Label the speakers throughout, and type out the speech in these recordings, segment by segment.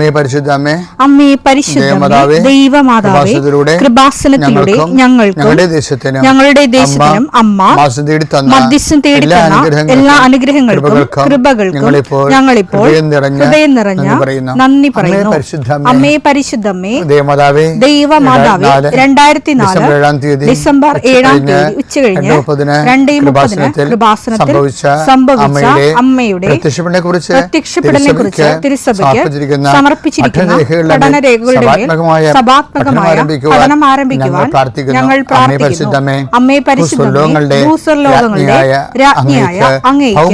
Speaker 1: അമ്മേ പരിശുദ്ധ അമ്മേ,
Speaker 2: അമ്മേ പരിശുദ്ധ ദൈവമാതാവേ, കൃപാസനത്തിലൂടെ ഞങ്ങൾക്കും ഞങ്ങളുടെ ദേശത്തിനും അമ്മ മധ്യസ്ഥം തേടി തന്ന എല്ലാ അനുഗ്രഹങ്ങൾക്കും കൃപകൾക്കും ഞങ്ങളിപ്പോൾ ഹൃദയം നിറഞ്ഞ നന്ദി പറയുന്നു. അമ്മേ പരിശുദ്ധമ്മേ ദൈവമാതാവേ, 2004 ഡിസംബർ 7 ഉച്ചകഴിഞ്ഞ് 2:30 കൃപാസനത്തിൽ സംഭവിച്ച അമ്മയുടെ പ്രത്യക്ഷപ്പെടലിനെ കുറിച്ച് തിരുസഭയ്ക്ക് സമർപ്പിച്ചിരിക്കുന്ന പഠനരേഖകളുടെ മേൽ സഭാത്മകമായ പഠനം ആരംഭിക്കുവാൻ ഞങ്ങൾ പ്രാർത്ഥിക്കുന്നു. അമ്മേ പരിശുദ്ധമേ, ഭൂസ്വർലോകങ്ങളുടെ രാജ്ഞിയായ അങ്ങേയ്ക്ക്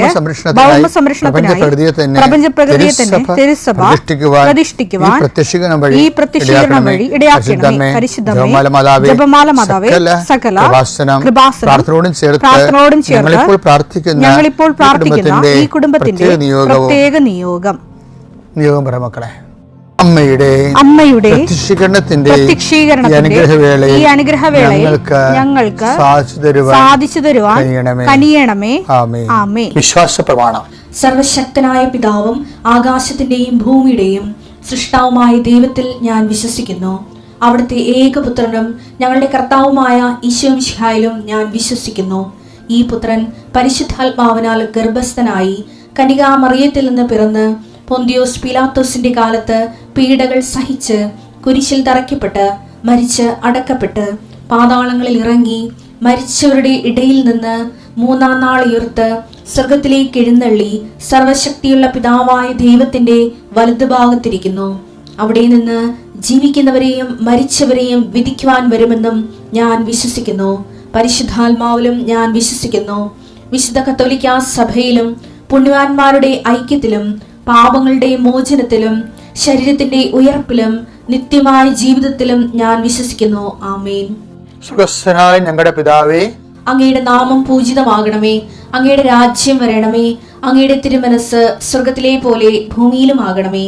Speaker 2: ഭൗമസംരക്ഷണത്തിനായി പ്രപഞ്ചപ്രകൃതിയെ തന്നെ തിരുസഭ പ്രതിഷ്ഠിക്കുവാൻ ഈ പ്രത്യക്ഷീകരണം വഴി ഇടയാക്കണമേ. പരിശുദ്ധമേ, ജപമാല മാതാവേ, സകല കൃപാസനം പ്രാർത്ഥനയോടും ചേർത്ത് ഞങ്ങളിപ്പോൾ പ്രാർത്ഥിക്കുന്ന ഈ കുടുംബത്തിന്റെ പ്രത്യേക നിയോഗം
Speaker 1: മക്കളെ, അമ്മയുടെ പ്രത്യക്ഷീകരണത്തിന്റെ ഈ അനുഗ്രഹവേളയിൽ ഞങ്ങൾക്ക് സാധിച്ചു തരുവാൻ കനിയണമേ. ആമേൻ. വിശ്വാസ പ്രമാണം.
Speaker 3: സർവശക്തനായ പിതാവും ആകാശത്തിന്റെയും ഭൂമിയുടെയും സൃഷ്ടാവുമായ ദൈവത്തിൽ ഞാൻ വിശ്വസിക്കുന്നു. അവിടുത്തെ ഏകപുത്രനും ഞങ്ങളുടെ കർത്താവുമായ ഈശോ മിശിഹായിലും ഞാൻ വിശ്വസിക്കുന്നു. ഈ പുത്രൻ പരിശുദ്ധാത്മാവിനാൽ ഗർഭസ്ഥനായി കന്യകാമറിയത്തിൽ നിന്ന് പിറന്ന് പൊന്തിയോസ് പീലാത്തോസിന്റെ കാലത്ത് പീഡകൾ സഹിച്ച് കുരിശിൽ തറയ്ക്കപ്പെട്ട് മരിച്ച് അടക്കപ്പെട്ട് പാതാളങ്ങളിൽ ഇറങ്ങി മരിച്ചവരുടെ ഇടയിൽ നിന്ന് 3-ാം നാൾ ഉയർത്ത് സ്വർഗത്തിലേക്ക് എഴുന്നള്ളി സർവശക്തിയുള്ള പിതാവായ ദൈവത്തിന്റെ വലതുഭാഗത്തിരിക്കുന്നു. അവിടെ നിന്ന് ജീവിക്കുന്നവരെയും മരിച്ചവരെയും വിധിക്കുവാൻ വരുമെന്നും ഞാൻ വിശ്വസിക്കുന്നു. പരിശുദ്ധാത്മാവിലും ഞാൻ വിശ്വസിക്കുന്നു. വിശുദ്ധ കത്തോലിക്കാ സഭയിലും പുണ്യവാന്മാരുടെ ഐക്യത്തിലും പാപങ്ങളുടെ മോചനത്തിലും ശരീരത്തിന്റെ ഉയർപ്പിലും നിത്യമായ ജീവിതത്തിലും ഞാൻ വിശ്വസിക്കുന്നു. ആമേൻ.
Speaker 1: സ്വർഗ്ഗസ്ഥനായ ഞങ്ങളുടെ പിതാവേ,
Speaker 3: അങ്ങയുടെ നാമം പൂജിതമാകണമേ. അങ്ങയുടെ രാജ്യം വരണമേ. അങ്ങയുടെ തിരുമനസ് സ്വർഗത്തിലെ പോലെ ഭൂമിയിലുമാകണമേ.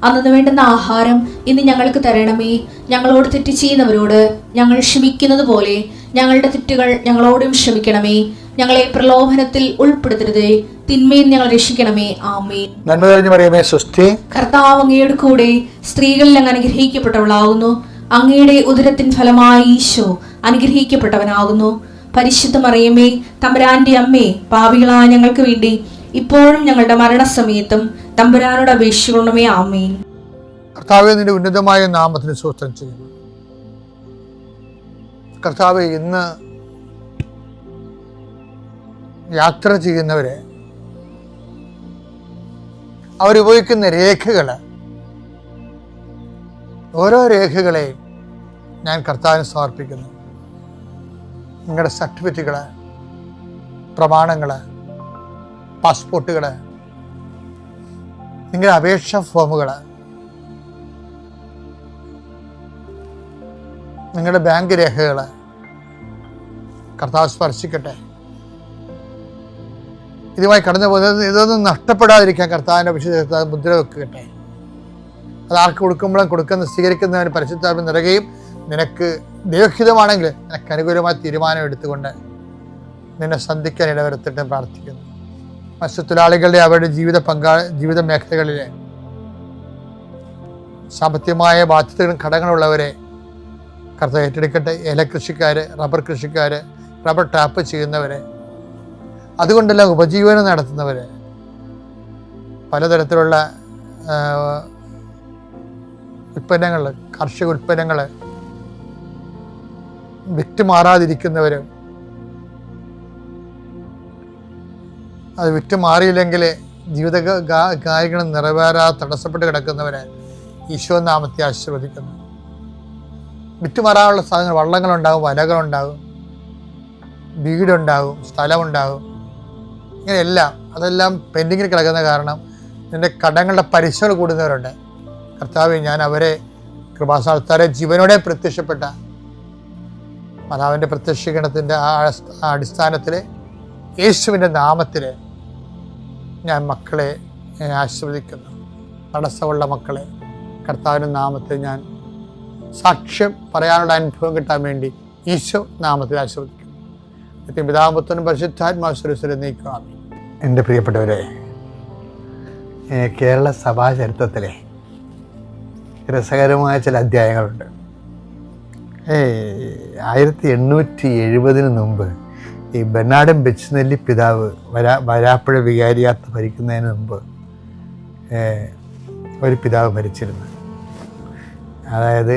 Speaker 3: അന്നു വേണ്ടുന്ന ആഹാരം ഇന്ന് ഞങ്ങൾക്ക് തരണമേ. ഞങ്ങളോട് തെറ്റ് ചെയ്യുന്നവരോട് ഞങ്ങൾ ക്ഷമിക്കുന്നത് പോലെ ഞങ്ങളുടെ തെറ്റുകൾ ഞങ്ങളോടും ക്ഷമിക്കണമേ. ഞങ്ങളെ പ്രലോഭനത്തിൽ ഉൾപ്പെടുത്തരുതേ, തിന്മയിൽ ഞങ്ങൾ രക്ഷിക്കണമേ. ആമേൻ.
Speaker 1: നന്മ നിറഞ്ഞ മറിയമേ, സ്വസ്തി.
Speaker 3: കർത്താവ് അങ്ങയുടെ കൂടെ സ്ത്രീകളിൽ അങ്ങ് അനുഗ്രഹിക്കപ്പെട്ടവളാകുന്നു. അങ്ങയുടെ ഉദരത്തിൻ ഫലമായി ഈശോ അനുഗ്രഹിക്കപ്പെട്ടവനാകുന്നു. പരിശുദ്ധ മറിയമേ, തമ്പുരാന്റെ അമ്മേ, പാപികളായ ഞങ്ങൾക്ക് വേണ്ടി ഇപ്പോഴും ഞങ്ങളുടെ മരണസമയത്തും തമ്പുരാനോട് അപേക്ഷിക്കണമേ. ആമേൻ.
Speaker 1: കർത്താവേ, നിന്റെ ഉന്നതമായ നാമത്തിന് സ്തോത്രം ചെയ്യുന്നു. കർത്താവേ, ഇന്ന് യാത്ര ചെയ്യുന്നവരെ അവരുപയോഗിക്കുന്ന രേഖകള്, ഓരോ രേഖകളെയും ഞാൻ കർത്താവിന് സമർപ്പിക്കുന്നു. നിങ്ങളുടെ സർട്ടിഫിക്കറ്റുകള്, പ്രമാണങ്ങള്, പാസ്പോർട്ടുകള്, നിങ്ങളുടെ അപേക്ഷാ ഫോമുകള്, നിങ്ങളുടെ ബാങ്ക് രേഖകള് കർത്താവ് സ്പർശിക്കട്ടെ. ഇതുമായി കടന്നു പോകുന്നത് ഇതൊന്നും നഷ്ടപ്പെടാതിരിക്കാൻ കർത്താവിൻ്റെ വിശുദ്ധ മുദ്ര വെക്കട്ടെ. അത് ആർക്ക് കൊടുക്കുമ്പോഴും കൊടുക്കുന്ന സ്വീകരിക്കുന്നവന് പരിശുദ്ധാത്മ നിറയുകയും നിനക്ക് ദൈവഹിതമാണെങ്കിൽ നിനക്ക് അനുകൂലമായ തീരുമാനം എടുത്തുകൊണ്ട് നിന്നെ സന്ധിക്കാൻ ഇടവരുത്തിട്ട് പ്രാർത്ഥിക്കുന്നു. മത്സ്യത്തൊഴിലാളികളുടെ അവരുടെ ജീവിത മേഖലകളിലെ സാമ്പത്തികമായ ബാധ്യതകളും ഘടകങ്ങളുള്ളവരെ കർത്താവ് ഏറ്റെടുക്കട്ടെ. ഏലകൃഷിക്കാർ, റബ്ബർ കൃഷിക്കാർ, റബ്ബർ ടാപ്പ് ചെയ്യുന്നവരെ, അതുകൊണ്ടെല്ലാം ഉപജീവനം നടത്തുന്നവർ, പലതരത്തിലുള്ള ഉൽപ്പന്നങ്ങൾ, കാർഷിക ഉൽപ്പന്നങ്ങൾ വിറ്റുമാറാതിരിക്കുന്നവർ, അത് വിറ്റുമാറിയില്ലെങ്കിൽ ജീവിത കാര്യങ്ങൾ നിറവേറാതെ തടസ്സപ്പെട്ട് കിടക്കുന്നവരെ ഈശോ നാമത്തെ ആശീർവദിക്കുന്നു. വിറ്റുമാറാനുള്ള സാധനങ്ങൾ, വള്ളങ്ങളുണ്ടാകും, വലകളുണ്ടാകും, വീടുണ്ടാകും, സ്ഥലമുണ്ടാകും, ഇങ്ങനെയെല്ലാം അതെല്ലാം പെൻഡിങ്ങിൽ കിടക്കുന്ന കാരണം നിൻ്റെ കടങ്ങളുടെ പലിശകൾ കൂടുന്നവരുണ്ട്. കർത്താവേ, ഞാൻ അവരെ കൃപാസ്ഥാനത്താരെ ജീവനോടെ പ്രത്യക്ഷപ്പെട്ട മാതാവിൻ്റെ പ്രത്യക്ഷീകരണത്തിൻ്റെ ആ അടിസ്ഥാനത്തിൽ യേശുവിൻ്റെ നാമത്തിൽ ഞാൻ മക്കളെ ആശീർവദിക്കുന്നു. തടസ്സമുള്ള മക്കളെ കർത്താവിൻ്റെ നാമത്തിൽ ഞാൻ സാക്ഷ്യം പറയാനുള്ള അനുഭവം കിട്ടാൻ വേണ്ടി ഈശോ നാമത്തിൽ ആശീർവദിക്കുന്നു. പിതാപുത്രനും പരിശുദ്ധാത്മാശ്വരസ്വരം നീക്കാം. എൻ്റെ പ്രിയപ്പെട്ടവരെ, കേരള സഭാ ചരിത്രത്തിലെ രസകരമായ ചില അധ്യായങ്ങളുണ്ട്. 1870 മുമ്പ് ഈ ബെർണാഡ് ബെച്ച്നെല്ലി പിതാവ് വരാപ്പുഴ വികാരിയാത്ത് ഭരിക്കുന്നതിന് മുമ്പ് ഒരു പിതാവ് ഭരിച്ചിരുന്നു. അതായത്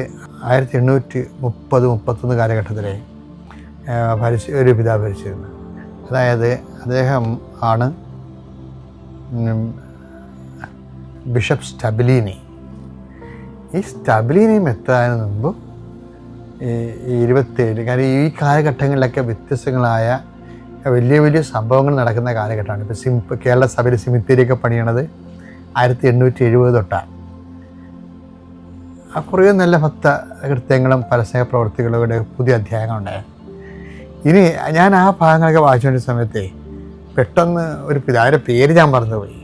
Speaker 1: 1830-31 കാലഘട്ടത്തിലെ ഒരു പിതാവ് ഭരിച്ചിരുന്നു. അതായത് അദ്ദേഹം ആണ് ബിഷപ്പ് സ്റ്റബിലീനി. ഈ സ്റ്റബിലീനി മെത്താന് മുമ്പ് ഈ 27, കാരണം ഈ കാലഘട്ടങ്ങളിലൊക്കെ വ്യത്യസ്തങ്ങളായ വലിയ വലിയ സംഭവങ്ങൾ നടക്കുന്ന കാലഘട്ടമാണ്. ഇപ്പോൾ കേരള സഭയിൽ സിമിത്തേരിയൊക്കെ പണിയണത് 1870 തൊട്ടാണ്. ആ കുറേ നല്ല ഭക്ത കൃത്യങ്ങളും പരസ്യ പ്രവർത്തികളുടെ പുതിയ അധ്യായങ്ങളുണ്ടായിരുന്നു. ഇനി ഞാൻ ആ ഭാഗങ്ങളൊക്കെ വായിച്ചുകൊണ്ടിരുന്ന സമയത്തെ പെട്ടെന്ന് ഒരു പിതാവിൻ്റെ പേര് ഞാൻ മറന്നുപോയി.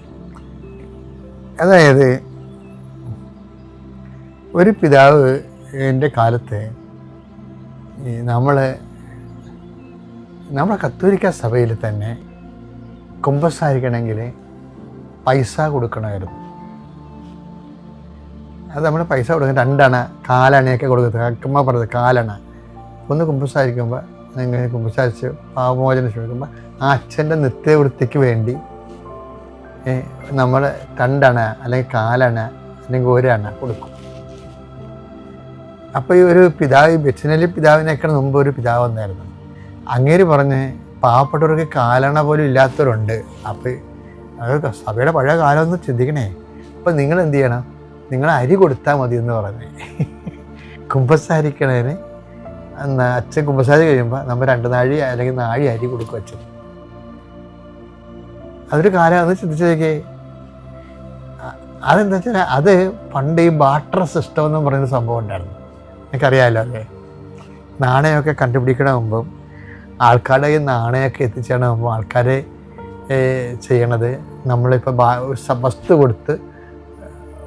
Speaker 1: അതായത് ഒരു പിതാവ് എൻ്റെ കാലത്ത് നമ്മളെ കത്തോലിക്ക സഭയിൽ തന്നെ കുമ്പസാരിക്കണമെങ്കിൽ പൈസ കൊടുക്കണമായിരുന്നു. അത് നമ്മൾ പൈസ കൊടുക്കുന്നത് 2 അണ 4 അണയൊക്കെ കൊടുക്കുന്നത്. അക്കമ്മ പറഞ്ഞത് 4 അണ. ഒന്ന് കുമ്പസാരിക്കുമ്പോൾ നിങ്ങൾ കുമ്പസാരിച്ച് പാപമോചനം ശ്രമിക്കുമ്പോൾ ആ അച്ഛൻ്റെ നിത്യവൃത്തിക്ക് വേണ്ടി നമ്മൾ 2 അണ അല്ലെങ്കിൽ 4 അണ അല്ലെങ്കിൽ 1 അണ കൊടുക്കും. അപ്പോൾ ഈ ഒരു പിതാവ്, ബെച്ച്നെല്ലി പിതാവിനേക്കാൾ മുമ്പ് ഒരു പിതാവ് വന്നായിരുന്നു. അങ്ങേര് പറഞ്ഞ് പാവപ്പെട്ടവർക്ക് 4 അണ പോലും ഇല്ലാത്തവരുണ്ട്. അപ്പോൾ അത് സഭയുടെ പഴയ കാലം ഒന്ന് ചിന്തിക്കണേ. അപ്പോൾ നിങ്ങൾ എന്ത് ചെയ്യണം? നിങ്ങൾ അരി കൊടുത്താൽ മതി എന്ന് പറഞ്ഞ് കുമ്പസാരിക്കണേന് അച്ഛൻ കുമ്പസാരി കഴിയുമ്പോൾ നമ്മൾ 2 നാഴി അല്ലെങ്കിൽ 4 അരി കൊടുക്കും അച്ഛൻ. അതൊരു കാലം ചിന്തിച്ചേക്കേ. അതെന്താ വെച്ചാൽ അത് പണ്ട് ഈ ബാർട്ടർ സിസ്റ്റം എന്ന് പറയുന്ന സംഭവം ഉണ്ടായിരുന്നു. എനിക്കറിയാമല്ലോ അല്ലേ? നാണയമൊക്കെ കണ്ടുപിടിക്കണ മുമ്പും ആൾക്കാരുടെ ഈ നാണയമൊക്കെ എത്തിച്ചേണ മുമ്പും ആൾക്കാരെ ചെയ്യണത് നമ്മളിപ്പോൾ വസ്തു കൊടുത്ത്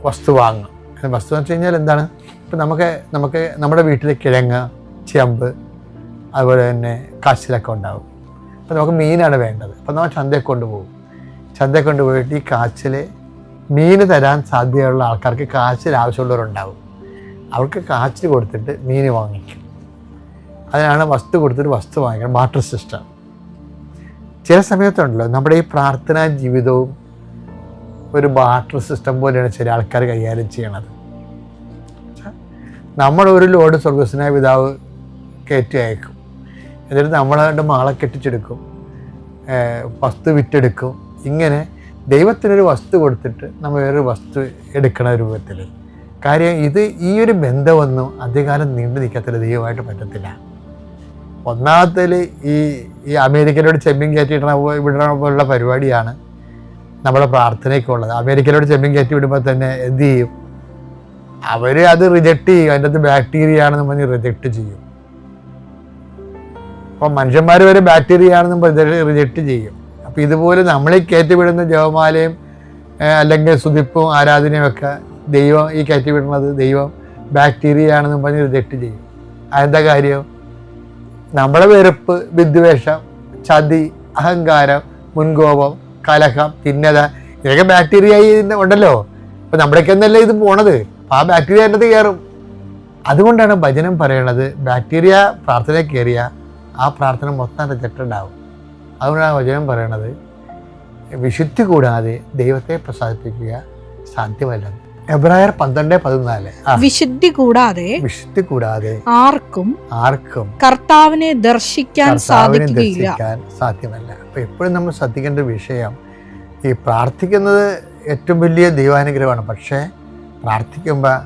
Speaker 1: വസ്തു വാങ്ങും. വസ്തു എന്ന് വെച്ച് കഴിഞ്ഞാൽ എന്താണ്? ഇപ്പം നമുക്ക് നമ്മുടെ വീട്ടിൽ കിഴങ്ങ്, ചെമ്പ്, അതുപോലെ തന്നെ കാച്ചിലൊക്കെ ഉണ്ടാവും. അപ്പം നമുക്ക് മീനാണ് വേണ്ടത്. അപ്പം നമ്മൾ ചന്തയിൽ കൊണ്ടുപോകും. ചന്തയിൽ കൊണ്ടുപോയിട്ട് ഈ കാച്ചിൽ മീൻ തരാൻ സാധ്യതയുള്ള ആൾക്കാർക്ക് കാച്ചിൽ ആവശ്യമുള്ളവരുണ്ടാവും. അവർക്ക് കാച്ചിൽ കൊടുത്തിട്ട് മീൻ വാങ്ങിക്കും. അതിനാണ് വസ്തു കൊടുത്തിട്ട് വസ്തു വാങ്ങിക്കണം. Barter system. ചില സമയത്തുണ്ടല്ലോ നമ്മുടെ ഈ പ്രാർത്ഥനാ ജീവിതവും ഒരു ബാർട്ടർ സിസ്റ്റം പോലെയാണ് ചില ആൾക്കാർ കൈകാര്യം ചെയ്യണത്. നമ്മളൊരു ലോഡ് സ്വർഗസ്വനായ പിതാവ് കയറ്റി അയക്കും. എന്നിട്ട് നമ്മളായിട്ട് മാളെ കെട്ടിച്ചെടുക്കും, വസ്തു വിറ്റെടുക്കും. ഇങ്ങനെ ദൈവത്തിനൊരു വസ്തു കൊടുത്തിട്ട് നമ്മൾ വേറൊരു വസ്തു എടുക്കണ രൂപത്തിൽ. കാര്യം ഈ ഒരു ബന്ധമൊന്നും അധികകാലം നീണ്ടു നിൽക്കത്തില്ല, ദൈവമായിട്ട് പറ്റത്തില്ല. ഒന്നാമത്തേൽ ഈ അമേരിക്കയിലോട് ചെമ്മീൻ കയറ്റിയിടണ വിടണ പരിപാടിയാണ് നമ്മുടെ പ്രാർത്ഥനയ്ക്കുള്ളത്. അമേരിക്കയിലോട് ചെമ്മീൻ കയറ്റി വിടുമ്പോൾ തന്നെ എന്ത് ചെയ്യും? അവർ അത് റിജക്റ്റ് ചെയ്യും. അതിൻ്റെ അകത്ത് ബാക്ടീരിയ ആണെന്ന് പറഞ്ഞ് റിജക്റ്റ് ചെയ്യും. അപ്പം മനുഷ്യന്മാർ വരെ ബാക്ടീരിയ ആണെന്ന് പറഞ്ഞ് റിജക്റ്റ് ചെയ്യും. അപ്പം ഇതുപോലെ നമ്മളീ കയറ്റിവിടുന്ന ജപമാലയും അല്ലെങ്കിൽ സ്തുതിപ്പും ആരാധനയും ഒക്കെ ദൈവം ഈ കയറ്റിവിടുന്നത് ദൈവം ബാക്ടീരിയ ആണെന്ന് പറഞ്ഞ് റിജക്റ്റ് ചെയ്യും. അതെന്താ കാര്യം? നമ്മളെ വെറുപ്പ്, വിദ്വേഷം, ചതി, അഹങ്കാരം, മുൻകോപം, കലഹം, ഭിന്നത, ഇതൊക്കെ ബാക്ടീരിയ ഉണ്ടല്ലോ. അപ്പം നമ്മുടെയൊക്കെ ഒന്നല്ലേ ഇത് പോണത്. ആ ബാക്ടീരിയ എൻ്റെ കയറും. അതുകൊണ്ടാണ് ഭജനം പറയണത്, ബാക്ടീരിയ പ്രാർത്ഥനയിൽ കയറിയ ആ പ്രാർത്ഥന മൊത്തം റിജക്റ്റഡ് ഉണ്ടാവും. അതുകൊണ്ടാണ് ഭജനം പറയണത്, വിശുദ്ധി കൂടാതെ ദൈവത്തെ പ്രസാദിപ്പിക്കുക സാധ്യമല്ല. എബ്രായർ 12:14.
Speaker 2: വിശുദ്ധി കൂടാതെ ആർക്കും കർത്താവിനെ ദർശിക്കാൻ
Speaker 1: സാധ്യമല്ല. അപ്പൊ എപ്പോഴും നമ്മൾ ശ്രദ്ധിക്കേണ്ട വിഷയം, ഈ പ്രാർത്ഥിക്കുന്നത് ഏറ്റവും വലിയ ദൈവാനുഗ്രഹമാണ്. പക്ഷേ പ്രാർത്ഥിക്കുമ്പോൾ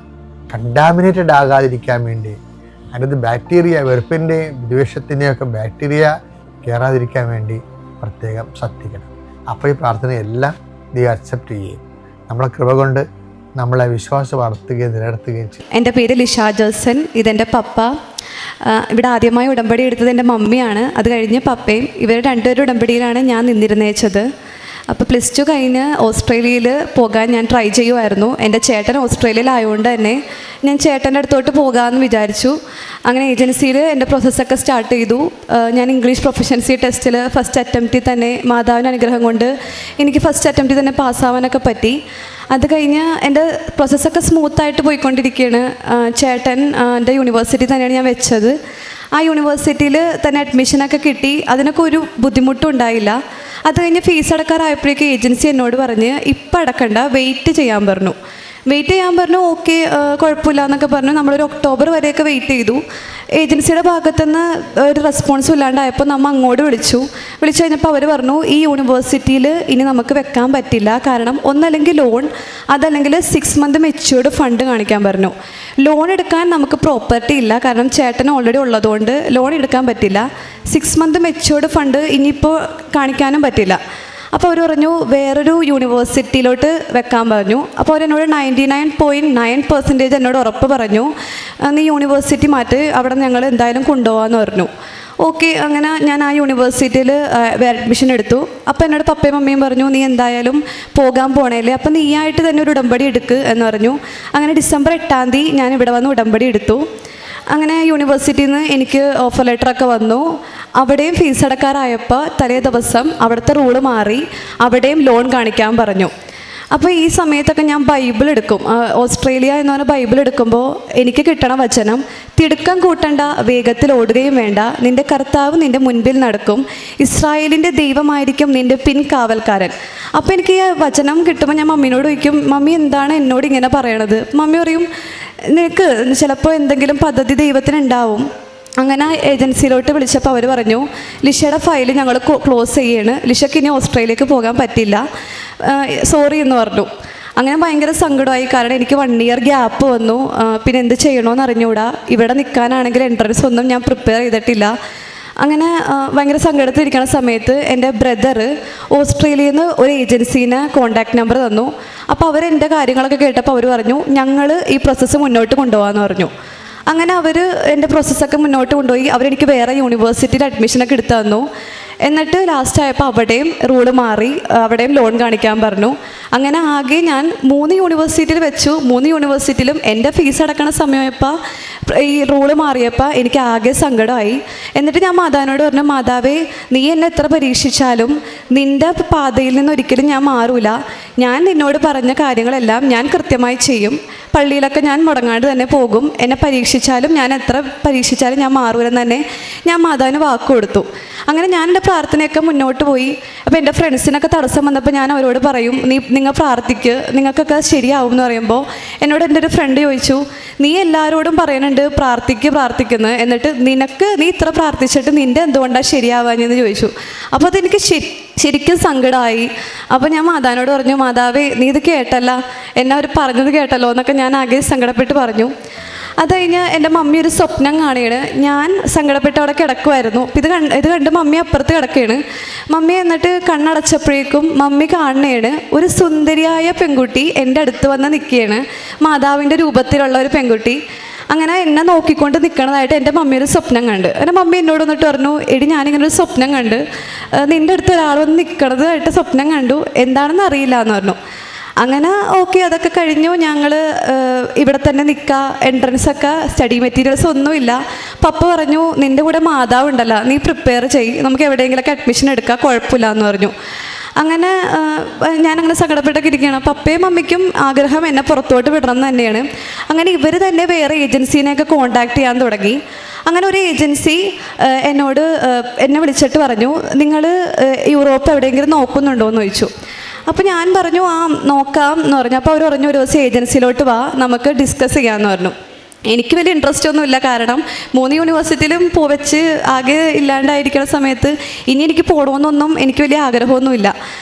Speaker 1: കണ്ടാമിനേറ്റഡ് ആകാതിരിക്കാൻ വേണ്ടി അതിനകത്ത് ബാക്ടീരിയ, വെറുപ്പിൻ്റെയും ദ്വേഷത്തിൻ്റെയും ഒക്കെ ബാക്ടീരിയ കയറാതിരിക്കാൻ വേണ്ടി പ്രത്യേകം ശ്രദ്ധിക്കണം. അപ്പോൾ ഈ പ്രാർത്ഥനയെല്ലാം ദൈവം അക്സെപ്റ്റ് ചെയ്യും. നമ്മളെ കൃപ കൊണ്ട് നമ്മളെ വിശ്വാസം വളർത്തുകയും നിലനിർത്തുകയും ചെയ്യും.
Speaker 4: എൻ്റെ പേര് ലിഷ ജോസൻ. ഇതെൻ്റെ പപ്പ. ഇവിടെ ആദ്യമായി ഉടമ്പടി എടുത്തത് എൻ്റെ മമ്മിയാണ്. അത് കഴിഞ്ഞ് പപ്പയും. ഇവർ രണ്ടുപേരും ഉടമ്പടിയിലാണ് ഞാൻ നിന്നിരുന്നേച്ചത്. അപ്പോൾ +2 കഴിഞ്ഞ് ഓസ്ട്രേലിയയിൽ പോകാൻ ഞാൻ ട്രൈ ചെയ്യുമായിരുന്നു. എൻ്റെ ചേട്ടൻ ഓസ്ട്രേലിയയിലായതുകൊണ്ട് തന്നെ ഞാൻ ചേട്ടൻ്റെ അടുത്തോട്ട് പോകാമെന്ന് വിചാരിച്ചു. അങ്ങനെ ഏജൻസിയിൽ എൻ്റെ പ്രോസസ്സൊക്കെ സ്റ്റാർട്ട് ചെയ്തു. ഞാൻ ഇംഗ്ലീഷ് പ്രൊഫഷൻസി ടെസ്റ്റിൽ ഫസ്റ്റ് അറ്റംപ്റ്റിൽ തന്നെ മാതാവിൻ്റെ അനുഗ്രഹം കൊണ്ട് എനിക്ക് ഫസ്റ്റ് അറ്റംപ്റ്റിൽ തന്നെ പാസ്സാവാനൊക്കെ പറ്റി. അത് കഴിഞ്ഞ് എൻ്റെ പ്രോസസ്സൊക്കെ സ്മൂത്തായിട്ട് പോയിക്കൊണ്ടിരിക്കുകയാണ്. ചേട്ടൻ എൻ്റെ യൂണിവേഴ്സിറ്റി തന്നെയാണ് ഞാൻ വെച്ചത്. ആ യൂണിവേഴ്സിറ്റിയിൽ തന്നെ അഡ്മിഷനൊക്കെ കിട്ടി. അതിനൊക്കെ ഒരു ബുദ്ധിമുട്ടും ഉണ്ടായില്ല. അത് കഴിഞ്ഞ് ഫീസ് അടക്കാറായപ്പോഴേക്കും ഏജൻസി എന്നോട് പറഞ്ഞ് ഇപ്പം അടക്കണ്ട, വെയിറ്റ് ചെയ്യാൻ പറഞ്ഞു. ഓക്കെ കുഴപ്പമില്ല എന്നൊക്കെ പറഞ്ഞു. നമ്മളൊരു ഒക്ടോബർ വരെയൊക്കെ വെയിറ്റ് ചെയ്തു. ഏജൻസിയുടെ ഭാഗത്തുനിന്ന് ഒരു റെസ്പോൺസും ഇല്ലാണ്ടായപ്പോൾ നമ്മൾ അങ്ങോട്ട് വിളിച്ചു കഴിഞ്ഞപ്പോൾ അവർ പറഞ്ഞു ഈ യൂണിവേഴ്സിറ്റിയിൽ ഇനി നമുക്ക് വെക്കാൻ പറ്റില്ല. കാരണം ഒന്നല്ലെങ്കിൽ ലോൺ, അതല്ലെങ്കിൽ 6 മന്ത് മെച്യൂർഡ് ഫണ്ട് കാണിക്കാൻ പറഞ്ഞു. ലോൺ എടുക്കാൻ നമുക്ക് പ്രോപ്പർട്ടി ഇല്ല, കാരണം ചേട്ടന് ഓൾറെഡി ഉള്ളതുകൊണ്ട് ലോൺ എടുക്കാൻ പറ്റില്ല. 6 മന്ത് മെച്യൂർഡ് ഫണ്ട് ഇനിയിപ്പോൾ കാണിക്കാനും പറ്റില്ല. അപ്പോൾ അവർ പറഞ്ഞു വേറൊരു യൂണിവേഴ്സിറ്റിയിലോട്ട് വെക്കാൻ പറഞ്ഞു. അപ്പോൾ അവരെന്നോട് 99.9% എന്നോട് ഉറപ്പ് പറഞ്ഞു, നീ യൂണിവേഴ്സിറ്റി മാറ്റി, അവിടെ ഞങ്ങൾ എന്തായാലും കൊണ്ടുപോകാമെന്ന് പറഞ്ഞു. ഓക്കെ, അങ്ങനെ ഞാൻ ആ യൂണിവേഴ്സിറ്റിയിൽ അഡ്മിഷൻ എടുത്തു. അപ്പോൾ എന്നോട് പപ്പയും മമ്മിയും പറഞ്ഞു നീ എന്തായാലും പോകാൻ പോണേല്ലേ, അപ്പോൾ നീയായിട്ട് തന്നെ ഒരു ഉടമ്പടി എടുക്ക് എന്ന് പറഞ്ഞു. അങ്ങനെ ഡിസംബർ 8-ാം തീയതി ഞാൻ ഇവിടെ വന്ന് ഉടമ്പടി എടുത്തു. അങ്ങനെ യൂണിവേഴ്സിറ്റിയിൽ നിന്ന് എനിക്ക് ഓഫർ ലെറ്ററൊക്കെ വന്നു. അവിടെയും ഫീസ് അടക്കാറായപ്പോൾ തലേ ദിവസം അവിടുത്തെ റൂള് മാറി, അവിടെയും ലോൺ കാണിക്കാൻ പറഞ്ഞു. അപ്പോൾ ഈ സമയത്തൊക്കെ ഞാൻ ബൈബിൾ എടുക്കും. ഓസ്ട്രേലിയ എന്ന് പറഞ്ഞ ബൈബിൾ എടുക്കുമ്പോൾ എനിക്ക് കിട്ടണ വചനം, തിടുക്കം കൂട്ടണ്ട, വേഗത്തിൽ ഓടുകയും വേണ്ട, നിൻ്റെ കർത്താവ് നിൻ്റെ മുൻപിൽ നടക്കും, ഇസ്രായേലിൻ്റെ ദൈവമായിരിക്കും നിൻ്റെ പിൻകാവൽക്കാരൻ. അപ്പോൾ എനിക്ക് ഈ വചനം കിട്ടുമ്പോൾ ഞാൻ മമ്മീനോട് ചോദിക്കും, മമ്മി എന്താണ് എന്നോട് ഇങ്ങനെ പറയണത്? മമ്മി പറയും നിനക്ക് ചിലപ്പോൾ എന്തെങ്കിലും പദ്ധതി ദൈവത്തിനുണ്ടാവും. അങ്ങനെ ഏജൻസിയിലോട്ട് വിളിച്ചപ്പോൾ അവർ പറഞ്ഞു ലിഷയുടെ ഫയൽ ഞങ്ങൾ ക്ലോസ് ചെയ്യാണ്, ലിഷയ്ക്ക് ഇനി ഓസ്ട്രേലിയക്ക് പോകാൻ പറ്റില്ല, സോറി എന്ന് പറഞ്ഞു. അങ്ങനെ ഭയങ്കര സങ്കടമായി, കാരണം എനിക്ക് 1 ഇയർ ഗ്യാപ്പ് വന്നു. പിന്നെ എന്ത് ചെയ്യണമെന്ന് അറിഞ്ഞുകൂടാ. ഇവിടെ നിൽക്കാനാണെങ്കിൽ എൻട്രൻസ് ഒന്നും ഞാൻ പ്രിപ്പയർ ചെയ്തിട്ടില്ല. അങ്ങനെ ഭയങ്കര സങ്കടത്തിലിരിക്കുന്ന സമയത്ത് എൻ്റെ ബ്രദർ ഓസ്ട്രേലിയയിൽ നിന്ന് ഒരു ഏജൻസീനെ കോൺടാക്ട് നമ്പർ തന്നു. അപ്പോൾ അവരെൻ്റെ കാര്യങ്ങളൊക്കെ കേട്ടപ്പോൾ അവർ പറഞ്ഞു ഞങ്ങൾ ഈ പ്രോസസ്സ് മുന്നോട്ട് കൊണ്ടുപോകാമെന്ന് പറഞ്ഞു. അങ്ങനെ അവർ എൻ്റെ പ്രോസസ്സൊക്കെ മുന്നോട്ട് കൊണ്ടുപോയി. അവരെനിക്ക് വേറെ യൂണിവേഴ്സിറ്റിയിൽ അഡ്മിഷനൊക്കെ എടുത്തു തന്നു. എന്നിട്ട് ലാസ്റ്റ് ആയപ്പോൾ അവിടെയും റൂള് മാറി, അവിടെയും ലോൺ കാണിക്കാൻ പറഞ്ഞു. അങ്ങനെ ആകെ ഞാൻ 3 യൂണിവേഴ്സിറ്റിയിൽ വെച്ചു. 3 യൂണിവേഴ്സിറ്റിയിലും എൻ്റെ ഫീസ് അടക്കണ സമയമായപ്പോൾ ഈ റൂള് മാറിയപ്പോൾ എനിക്ക് ആകെ സങ്കടമായി. എന്നിട്ട് ഞാൻ മാതാവിനോട് പറഞ്ഞു, മാതാവേ നീ എന്നെ എത്ര പരീക്ഷിച്ചാലും നിൻ്റെ പാതയിൽ നിന്ന് ഒരിക്കലും ഞാൻ മാറൂല. ഞാൻ നിന്നോട് പറഞ്ഞ കാര്യങ്ങളെല്ലാം ഞാൻ കൃത്യമായി ചെയ്യും. പള്ളിയിലൊക്കെ ഞാൻ മുടങ്ങാണ്ട് തന്നെ പോകും. എന്നെ പരീക്ഷിച്ചാലും ഞാൻ എത്ര പരീക്ഷിച്ചാലും ഞാൻ മാറൂലെന്ന് തന്നെ ഞാൻ മാതാവിന് വാക്ക് കൊടുത്തു. അങ്ങനെ ഞാൻ എൻ്റെ പ്രാർത്ഥനയൊക്കെ മുന്നോട്ട് പോയി. അപ്പോൾ എൻ്റെ ഫ്രണ്ട്സിനൊക്കെ തടസ്സം വന്നപ്പോൾ ഞാൻ അവരോട് പറയും നിങ്ങൾ പ്രാർത്ഥിക്ക്, നിങ്ങൾക്കൊക്കെ ശരിയാവും എന്ന് പറയുമ്പോൾ എന്നോട് എൻ്റെ ഒരു ഫ്രണ്ട് ചോദിച്ചു നീ എല്ലാവരോടും പറയുന്നുണ്ട് പ്രാർത്ഥിക്കുന്നത്, എന്നിട്ട് നീ ഇത്ര പ്രാർത്ഥിച്ചിട്ട് നിൻ്റെ എന്തുകൊണ്ടാണ് ശരിയാവാഞ്ഞെന്ന് ചോദിച്ചു. അപ്പോൾ അതെനിക്ക് ശരിക്കും സങ്കടമായി. അപ്പോൾ ഞാൻ മാതാവിനോട് പറഞ്ഞു, മാതാവേ നീ ഇത് കേട്ടല്ല, എന്നെ അവർ പറഞ്ഞത് കേട്ടല്ലോ എന്നൊക്കെ ഞാൻ ആകെ സങ്കടപ്പെട്ട് പറഞ്ഞു. അത് കഴിഞ്ഞ് എൻ്റെ മമ്മി ഒരു സ്വപ്നം കാണുകയാണ്. ഞാൻ സങ്കടപ്പെട്ട് അവിടെ കിടക്കുമായിരുന്നു. ഇത് കണ്ട് മമ്മി അപ്പുറത്ത് കിടക്കുകയാണ്. മമ്മി എന്നിട്ട് കണ്ണടച്ചപ്പോഴേക്കും മമ്മി കാണുകയാണ് ഒരു സുന്ദരിയായ പെൺകുട്ടി എൻ്റെ അടുത്ത് വന്ന് നിൽക്കുകയാണ്, മാതാവിൻ്റെ രൂപത്തിലുള്ള ഒരു പെൺകുട്ടി. അങ്ങനെ എന്നെ നോക്കിക്കൊണ്ട് നിൽക്കണതായിട്ട് എൻ്റെ മമ്മി ഒരു സ്വപ്നം കണ്ട്. എൻ്റെ മമ്മി എന്നോട് വന്നിട്ട് പറഞ്ഞു, എടി ഞാനിങ്ങനെ ഒരു സ്വപ്നം കണ്ട്, നിൻ്റെ അടുത്ത് ഒരാൾ വന്ന് നിൽക്കണതായിട്ട് സ്വപ്നം കണ്ടു, എന്താണെന്ന് അറിയില്ല എന്ന് പറഞ്ഞു. അങ്ങനെ ഓക്കെ, അതൊക്കെ കഴിഞ്ഞു. ഞങ്ങൾ ഇവിടെ തന്നെ നിൽക്കുക, എൻട്രൻസൊക്കെ സ്റ്റഡി മെറ്റീരിയൽസ് ഒന്നുമില്ല. പപ്പ പറഞ്ഞു നിൻ്റെ കൂടെ മാതാവ് ഉണ്ടല്ലോ, നീ പ്രിപ്പയർ ചെയ്യ്, നമുക്ക് എവിടെയെങ്കിലുമൊക്കെ അഡ്മിഷൻ എടുക്കാം, കുഴപ്പമില്ല എന്ന് പറഞ്ഞു. അങ്ങനെ ഞാനങ്ങനെ സങ്കടപ്പെട്ടൊക്കെ ഇരിക്കുകയാണ്. പപ്പയും മമ്മിക്കും ആഗ്രഹം എന്നെ പുറത്തോട്ട് വിടണം എന്ന് തന്നെയാണ്. അങ്ങനെ ഇവർ തന്നെ വേറെ ഏജൻസീനെയൊക്കെ കോൺടാക്ട് ചെയ്യാൻ തുടങ്ങി. അങ്ങനെ ഒരു ഏജൻസി എന്നെ വിളിച്ചിട്ട് പറഞ്ഞു നിങ്ങൾ യൂറോപ്പ് എവിടെയെങ്കിലും നോക്കുന്നുണ്ടോ എന്ന് ചോദിച്ചു. അപ്പോൾ ഞാൻ പറഞ്ഞു ആ നോക്കാം എന്ന് പറഞ്ഞു. അപ്പോൾ അവർ പറഞ്ഞു ഒരു ദിവസം ഏജൻസിയിലോട്ട് വാ, നമുക്ക് ഡിസ്കസ് ചെയ്യാമെന്ന് പറഞ്ഞു. എനിക്ക് വലിയ ഇൻട്രസ്റ്റ് ഒന്നുമില്ല, കാരണം 3 യൂണിവേഴ്സിറ്റിയിലും വെച്ച് ആകെ ഇല്ലാണ്ടായിരിക്കുന്ന സമയത്ത് ഇനി എനിക്ക് പോകണമെന്നൊന്നും എനിക്ക് വലിയ ആഗ്രഹമൊന്നുമില്ല.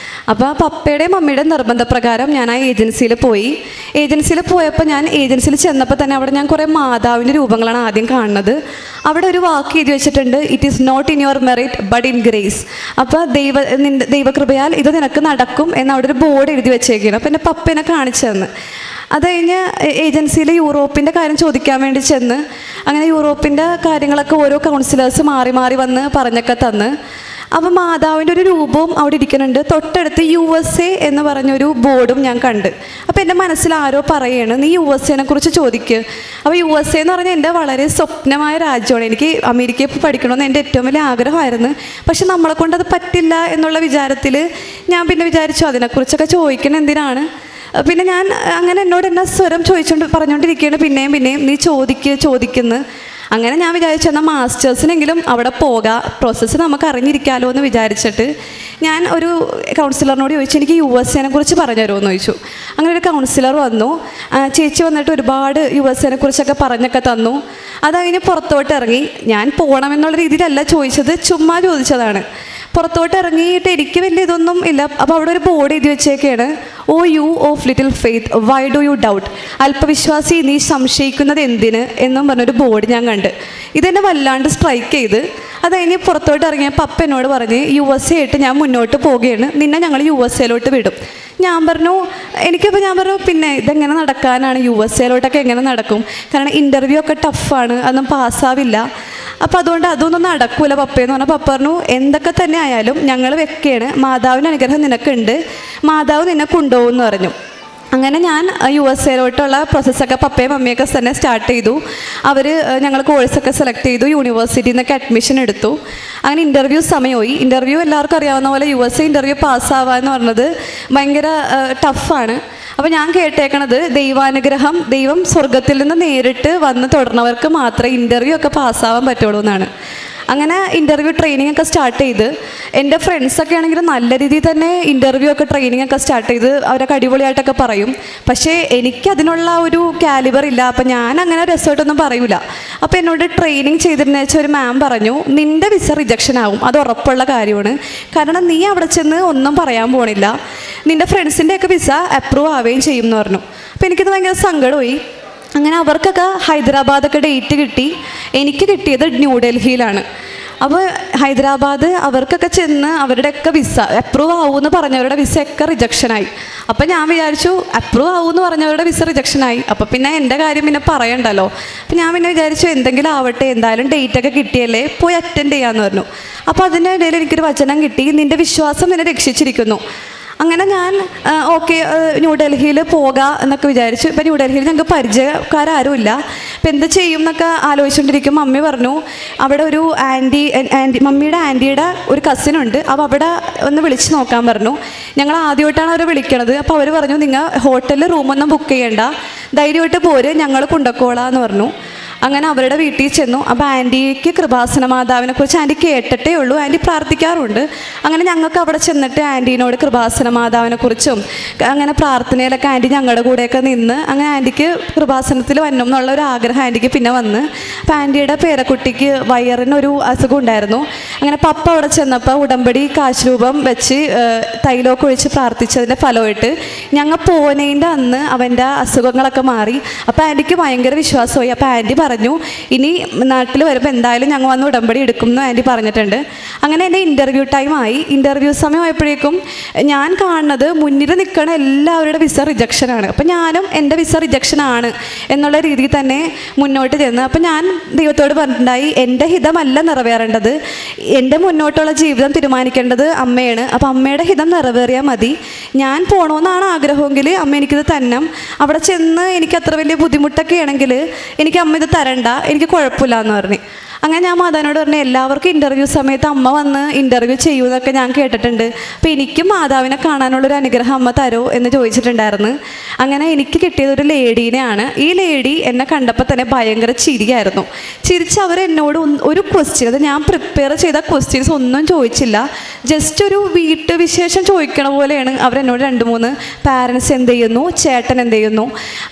Speaker 4: അപ്പോൾ പപ്പയുടെയും മമ്മിയുടെയും നിർബന്ധപ്രകാരം ഞാൻ ആ ഏജൻസിയിൽ പോയി. ഏജൻസിയിൽ പോയപ്പോൾ ഞാൻ ഏജൻസിയിൽ ചെന്നപ്പോൾ തന്നെ അവിടെ ഞാൻ കുറേ മാതാവിൻ്റെ രൂപങ്ങളാണ് ആദ്യം കാണുന്നത്. അവിടെ ഒരു വാക്ക് എഴുതി വെച്ചിട്ടുണ്ട്, it is not in your merit but in grace. അപ്പോൾ ദൈവകൃപയാൽ ഇത് നിനക്ക് നടക്കും എന്ന് അവിടെ ഒരു ബോർഡ് എഴുതി വെച്ചേക്കുകയാണ്. അപ്പോൾ എൻ്റെ പപ്പ എന്നെ കാണിച്ചു തന്ന്. അത് കഴിഞ്ഞ് ഏജൻസിയിൽ യൂറോപ്പിൻ്റെ കാര്യം ചോദിക്കാൻ വേണ്ടി ചെന്ന്, അങ്ങനെ യൂറോപ്പിൻ്റെ കാര്യങ്ങളൊക്കെ ഓരോ കൗൺസിലേഴ്സ് മാറി മാറി വന്ന് പറഞ്ഞൊക്കെ തന്ന്. അപ്പോൾ മാതാവിൻ്റെ ഒരു രൂപവും അവിടെ ഇരിക്കുന്നുണ്ട്. തൊട്ടടുത്ത് USA എന്ന് പറഞ്ഞൊരു ബോർഡും ഞാൻ കണ്ട്. അപ്പോൾ എൻ്റെ മനസ്സിൽ ആരോ പറയാണ് നീ USA കുറിച്ച് ചോദിക്കുക. അപ്പോൾ USA എന്ന് പറഞ്ഞാൽ എൻ്റെ വളരെ സ്വപ്നമായ രാജ്യമാണ്. എനിക്ക് അമേരിക്കയിൽ പഠിക്കണമെന്ന് എൻ്റെ ഏറ്റവും വലിയ ആഗ്രഹമായിരുന്നു. പക്ഷെ നമ്മളെ കൊണ്ടത് പറ്റില്ല എന്നുള്ള വിചാരത്തിൽ ഞാൻ പിന്നെ വിചാരിച്ചു അതിനെക്കുറിച്ചൊക്കെ ചോദിക്കണം എന്തിനാണ്, പിന്നെ ഞാൻ അങ്ങനെ എന്നോട് എന്നെ സ്വരം പറഞ്ഞുകൊണ്ടിരിക്കുകയാണ്, പിന്നെയും നീ ചോദിക്കുന്നു. അങ്ങനെ ഞാൻ വിചാരിച്ചു എന്നാൽ മാസ്റ്റേഴ്സിനെങ്കിലും അവിടെ പോകാം, പ്രോസസ്സ് നമുക്ക് അറിഞ്ഞിരിക്കാമല്ലോ എന്ന് വിചാരിച്ചിട്ട് ഞാൻ ഒരു കൗൺസിലറിനോട് ചോദിച്ചു, എനിക്ക് USA കുറിച്ച് പറഞ്ഞു തരുമോ ചോദിച്ചു. അങ്ങനെ ഒരു കൗൺസിലർ വന്നു, ചേച്ചി വന്നിട്ട് ഒരുപാട് USA കുറിച്ചൊക്കെ പറഞ്ഞൊക്കെ തന്നു. അത് കഴിഞ്ഞ് പുറത്തോട്ട് ഇറങ്ങി. ഞാൻ പോകണമെന്നുള്ള രീതിയിലല്ല ചോദിച്ചത്, ചുമ്മാ ചോദിച്ചതാണ്. പുറത്തോട്ട് ഇറങ്ങിയിട്ട് എനിക്ക് വലിയ ഇതൊന്നും ഇല്ല. അപ്പോൾ അവിടെ ഒരു ബോർഡ് എഴുതി വെച്ചേക്കാണ്, oh you of little faith why do you doubt, അല്പവിശ്വാസി നീ സംശയിക്കുന്നത് എന്തിന് എന്നും പറഞ്ഞൊരു ബോർഡ് ഞാൻ കണ്ട്. ഇതെന്നെ വല്ലാണ്ട് സ്ട്രൈക്ക് ചെയ്ത്. അത് കഴിഞ്ഞ് പുറത്തോട്ട് ഇറങ്ങിയ പപ്പ എന്നോട് പറഞ്ഞ് USA ആയിട്ട് ഞാൻ മുന്നോട്ട് പോവുകയാണ്, നിന്നെ ഞങ്ങൾ USA വിടും. ഞാൻ പറഞ്ഞു പിന്നെ ഇതെങ്ങനെ നടക്കാനാണ്, USA എങ്ങനെ നടക്കും, കാരണം ഇൻ്റർവ്യൂ ഒക്കെ ടഫാണ്, അതൊന്നും പാസ്സാവില്ല. അപ്പോൾ അതുകൊണ്ട് അതൊന്നും നടക്കൂല പപ്പയെന്ന് പറഞ്ഞാൽ പപ്പ പറഞ്ഞു, എന്തൊക്കെ തന്നെ ആയാലും ഞങ്ങൾ വെക്കുകയാണ്, മാതാവിൻ്റെ അനുഗ്രഹം നിനക്കുണ്ട്, മാതാവ് നിന്നെ കൊണ്ടുപോകും എന്ന് പറഞ്ഞു. അങ്ങനെ ഞാൻ USA പ്രോസസ്സൊക്കെ പപ്പയും മമ്മിയൊക്കെ തന്നെ സ്റ്റാർട്ട് ചെയ്തു. അവർ ഞങ്ങൾ കോഴ്സൊക്കെ സെലക്ട് ചെയ്തു, യൂണിവേഴ്സിറ്റിയിൽ നിന്നൊക്കെ അഡ്മിഷൻ എടുത്തു. അങ്ങനെ ഇൻ്റർവ്യൂ സമയമായി. ഇൻ്റർവ്യൂ എല്ലാവർക്കും അറിയാവുന്ന പോലെ USA ഇൻ്റർവ്യൂ പാസ്സാവുക എന്ന് പറഞ്ഞത് ഭയങ്കര ടഫാണ്. അപ്പോൾ ഞാൻ കേട്ടേക്കണത് ദൈവാനുഗ്രഹം, ദൈവം സ്വർഗത്തിൽ നിന്ന് നേരിട്ട് വന്ന് തൊടുന്നവർക്ക് മാത്രമേ ഇൻ്റർവ്യൂ ഒക്കെ പാസ്സാവാൻ പറ്റുള്ളൂ എന്നാണ്. അങ്ങനെ ഇൻ്റർവ്യൂ ട്രെയിനിങ് ഒക്കെ സ്റ്റാർട്ട് ചെയ്ത് എൻ്റെ ഫ്രണ്ട്സൊക്കെ ആണെങ്കിൽ നല്ല രീതിയിൽ തന്നെ ഇൻ്റർവ്യൂ ഒക്കെ ട്രെയിനിങ് ഒക്കെ സ്റ്റാർട്ട് ചെയ്ത് അവരൊക്കെ അടിപൊളിയായിട്ടൊക്കെ പറയും. പക്ഷേ എനിക്ക് അതിനുള്ള ഒരു കാലിബർ ഇല്ല. അപ്പം ഞാൻ അങ്ങനെ രസമായിട്ടൊന്നും പറയൂല. അപ്പോൾ എന്നോട് ട്രെയിനിങ് ചെയ്തിരുന്ന വെച്ചാൽ ഒരു മാം പറഞ്ഞു, നിൻ്റെ വിസ റിജക്ഷൻ ആവും, അത് ഉറപ്പുള്ള കാര്യമാണ്, കാരണം നീ അവിടെ ചെന്ന് ഒന്നും പറയാൻ പോണില്ല, നിൻ്റെ ഫ്രണ്ട്സിൻ്റെയൊക്കെ വിസ അപ്രൂവ് ആവുകയും ചെയ്യും എന്ന് പറഞ്ഞു. അപ്പോൾ എനിക്കത് ഭയങ്കര സങ്കടമായി. അങ്ങനെ അവർക്കൊക്കെ ഹൈദരാബാദൊക്കെ ഡേറ്റ് കിട്ടി, എനിക്ക് കിട്ടിയത് ന്യൂഡൽഹിയിലാണ്. അപ്പോൾ ഹൈദരാബാദ് അവർക്കൊക്കെ ചെന്ന് അവരുടെയൊക്കെ വിസ അപ്രൂവ് ആവുമെന്ന് പറഞ്ഞവരുടെ വിസ ഒക്കെ റിജക്ഷനായി. അപ്പം ഞാൻ വിചാരിച്ചു അപ്രൂവ് ആവുമെന്ന് പറഞ്ഞവരുടെ വിസ റിജക്ഷനായി, അപ്പോൾ പിന്നെ എൻ്റെ കാര്യം പിന്നെ പറയണ്ടല്ലോ. അപ്പം ഞാൻ പിന്നെ വിചാരിച്ചു എന്തെങ്കിലും ആവട്ടെ, എന്തായാലും ഡേറ്റൊക്കെ കിട്ടിയല്ലേ, പോയി അറ്റൻഡ് ചെയ്യാമെന്ന് പറഞ്ഞു. അപ്പോൾ അതിൻ്റെ ഇടയിൽ എനിക്കൊരു വചനം കിട്ടി, നിൻ്റെ വിശ്വാസം നിന്നെ രക്ഷിച്ചിരിക്കുന്നു. അങ്ങനെ ഞാൻ ഓക്കെ ന്യൂഡൽഹിയിൽ പോകാം എന്നൊക്കെ വിചാരിച്ചു. ഇപ്പം ന്യൂഡൽഹിയിൽ ഞങ്ങൾക്ക് പരിചയക്കാരും. ഇപ്പം എന്ത് ചെയ്യും എന്നൊക്കെ ആലോചിച്ചുകൊണ്ടിരിക്കും. മമ്മി പറഞ്ഞു, അവിടെ ഒരു മമ്മിയുടെ ആൻറ്റിയുടെ ഒരു കസിനുണ്ട്, അപ്പോൾ അവിടെ ഒന്ന് വിളിച്ച് നോക്കാൻ പറഞ്ഞു. ഞങ്ങൾ ആദ്യമായിട്ടാണ് അവരെ വിളിക്കണത്. അപ്പോൾ അവർ പറഞ്ഞു, നിങ്ങൾ ഹോട്ടലിൽ റൂമൊന്നും ബുക്ക് ചെയ്യണ്ട, ധൈര്യമായിട്ട് പോര്, ഞങ്ങൾ കൊണ്ടുപോയിക്കോളാം എന്ന് പറഞ്ഞു. അങ്ങനെ അവരുടെ വീട്ടിൽ ചെന്നു. അപ്പോൾ ആൻറ്റിക്ക് കൃപാസന മാതാവിനെ കുറിച്ച് ആൻറ്റി കേട്ടിട്ടേ ഉള്ളൂ, ആൻറ്റി പ്രാർത്ഥിക്കാറുണ്ട്. അങ്ങനെ ഞങ്ങൾക്ക് അവിടെ ചെന്നിട്ട് ആൻറ്റീനോട് കൃപാസന മാതാവിനെ കുറിച്ചും അങ്ങനെ പ്രാർത്ഥനയിലൊക്കെ ആൻറ്റി ഞങ്ങളുടെ കൂടെയൊക്കെ നിന്ന് അങ്ങനെ ആൻറ്റിക്ക് കൃപാസനത്തിൽ വരണം എന്നുള്ള ഒരു ആഗ്രഹം ആൻറ്റിക്ക് പിന്നെ വന്ന്. അപ്പോൾ ആൻറ്റിയുടെ പേരക്കുട്ടിക്ക് വയറിനൊരു അസുഖം ഉണ്ടായിരുന്നു. അങ്ങനെ പപ്പ അവിടെ ചെന്നപ്പോൾ ഉടമ്പടി കാശുരൂപം വെച്ച് തൈലമൊക്കെ ഒഴിച്ച് പ്രാർത്ഥിച്ചതിൻ്റെ ഫലമായിട്ട് ഞങ്ങൾ പോകുന്നതിൻ്റെ അന്ന് അവൻ്റെ അസുഖങ്ങളൊക്കെ മാറി. അപ്പോൾ ആൻറ്റിക്ക് ഭയങ്കര വിശ്വാസമായി. അപ്പോൾ ആൻറ്റി പറഞ്ഞു, ഇനി നാട്ടിൽ വരുമ്പോൾ എന്തായാലും ഞങ്ങൾ വന്ന് ഉടമ്പടി എടുക്കും എന്ന് ആൻറ്റി പറഞ്ഞിട്ടുണ്ട്. അങ്ങനെ എൻ്റെ ഇൻ്റർവ്യൂ ടൈമായി. ഇൻ്റർവ്യൂ സമയമായപ്പോഴേക്കും ഞാൻ കാണുന്നത് മുന്നിൽ നിൽക്കുന്ന എല്ലാവരുടെ വിസ റിജക്ഷനാണ്. അപ്പം ഞാനും എൻ്റെ വിസ റിജക്ഷനാണ് എന്നുള്ള രീതിയിൽ തന്നെ മുന്നോട്ട് ചെന്ന്. അപ്പം ഞാൻ ദൈവത്തോട് പറഞ്ഞിട്ടുണ്ടായി, എൻ്റെ ഹിതമല്ല നിറവേറേണ്ടത്, എൻ്റെ മുന്നോട്ടുള്ള ജീവിതം തീരുമാനിക്കേണ്ടത് അമ്മയാണ്. അപ്പം അമ്മയുടെ ഹിതം നിറവേറിയാൽ മതി. ഞാൻ പോകണമെന്നാണ് ആഗ്രഹമെങ്കിൽ അമ്മ എനിക്കിത് തന്നെ, അവിടെ ചെന്ന് എനിക്ക് അത്ര വലിയ ബുദ്ധിമുട്ടൊക്കെ ആണെങ്കിൽ എനിക്ക് അമ്മ ഇത് തരണ്ട, എനിക്ക് കുഴപ്പമില്ല എന്ന് പറഞ്ഞു. അങ്ങനെ ഞാൻ മാതാവിനോട് പറഞ്ഞു, എല്ലാവർക്കും ഇൻ്റർവ്യൂ സമയത്ത് അമ്മ വന്ന് ഇൻ്റർവ്യൂ ചെയ്യുമെന്നൊക്കെ ഞാൻ കേട്ടിട്ടുണ്ട്, അപ്പോൾ എനിക്കും മാതാവിനെ കാണാനുള്ളൊരു അനുഗ്രഹം അമ്മ തരോ എന്ന് ചോദിച്ചിട്ടുണ്ടായിരുന്നു. അങ്ങനെ എനിക്ക് കിട്ടിയത് ഒരു ലേഡീനെയാണ്. ഈ ലേഡി എന്നെ കണ്ടപ്പോൾ തന്നെ ഭയങ്കര ചിരിയായിരുന്നു. ചിരിച്ച് അവർ എന്നോട് ഒരു ക്വസ്റ്റ്യൻ, അത് ഞാൻ പ്രിപ്പയർ ചെയ്ത ക്വസ്റ്റ്യൻസ് ഒന്നും ചോദിച്ചില്ല, ജസ്റ്റ് ഒരു വീട്ടുവിശേഷം ചോദിക്കണ പോലെയാണ് അവരെന്നോട് 2-3 പാരൻസ് എന്ത് ചെയ്യുന്നു, ചേട്ടൻ എന്ത് ചെയ്യുന്നു,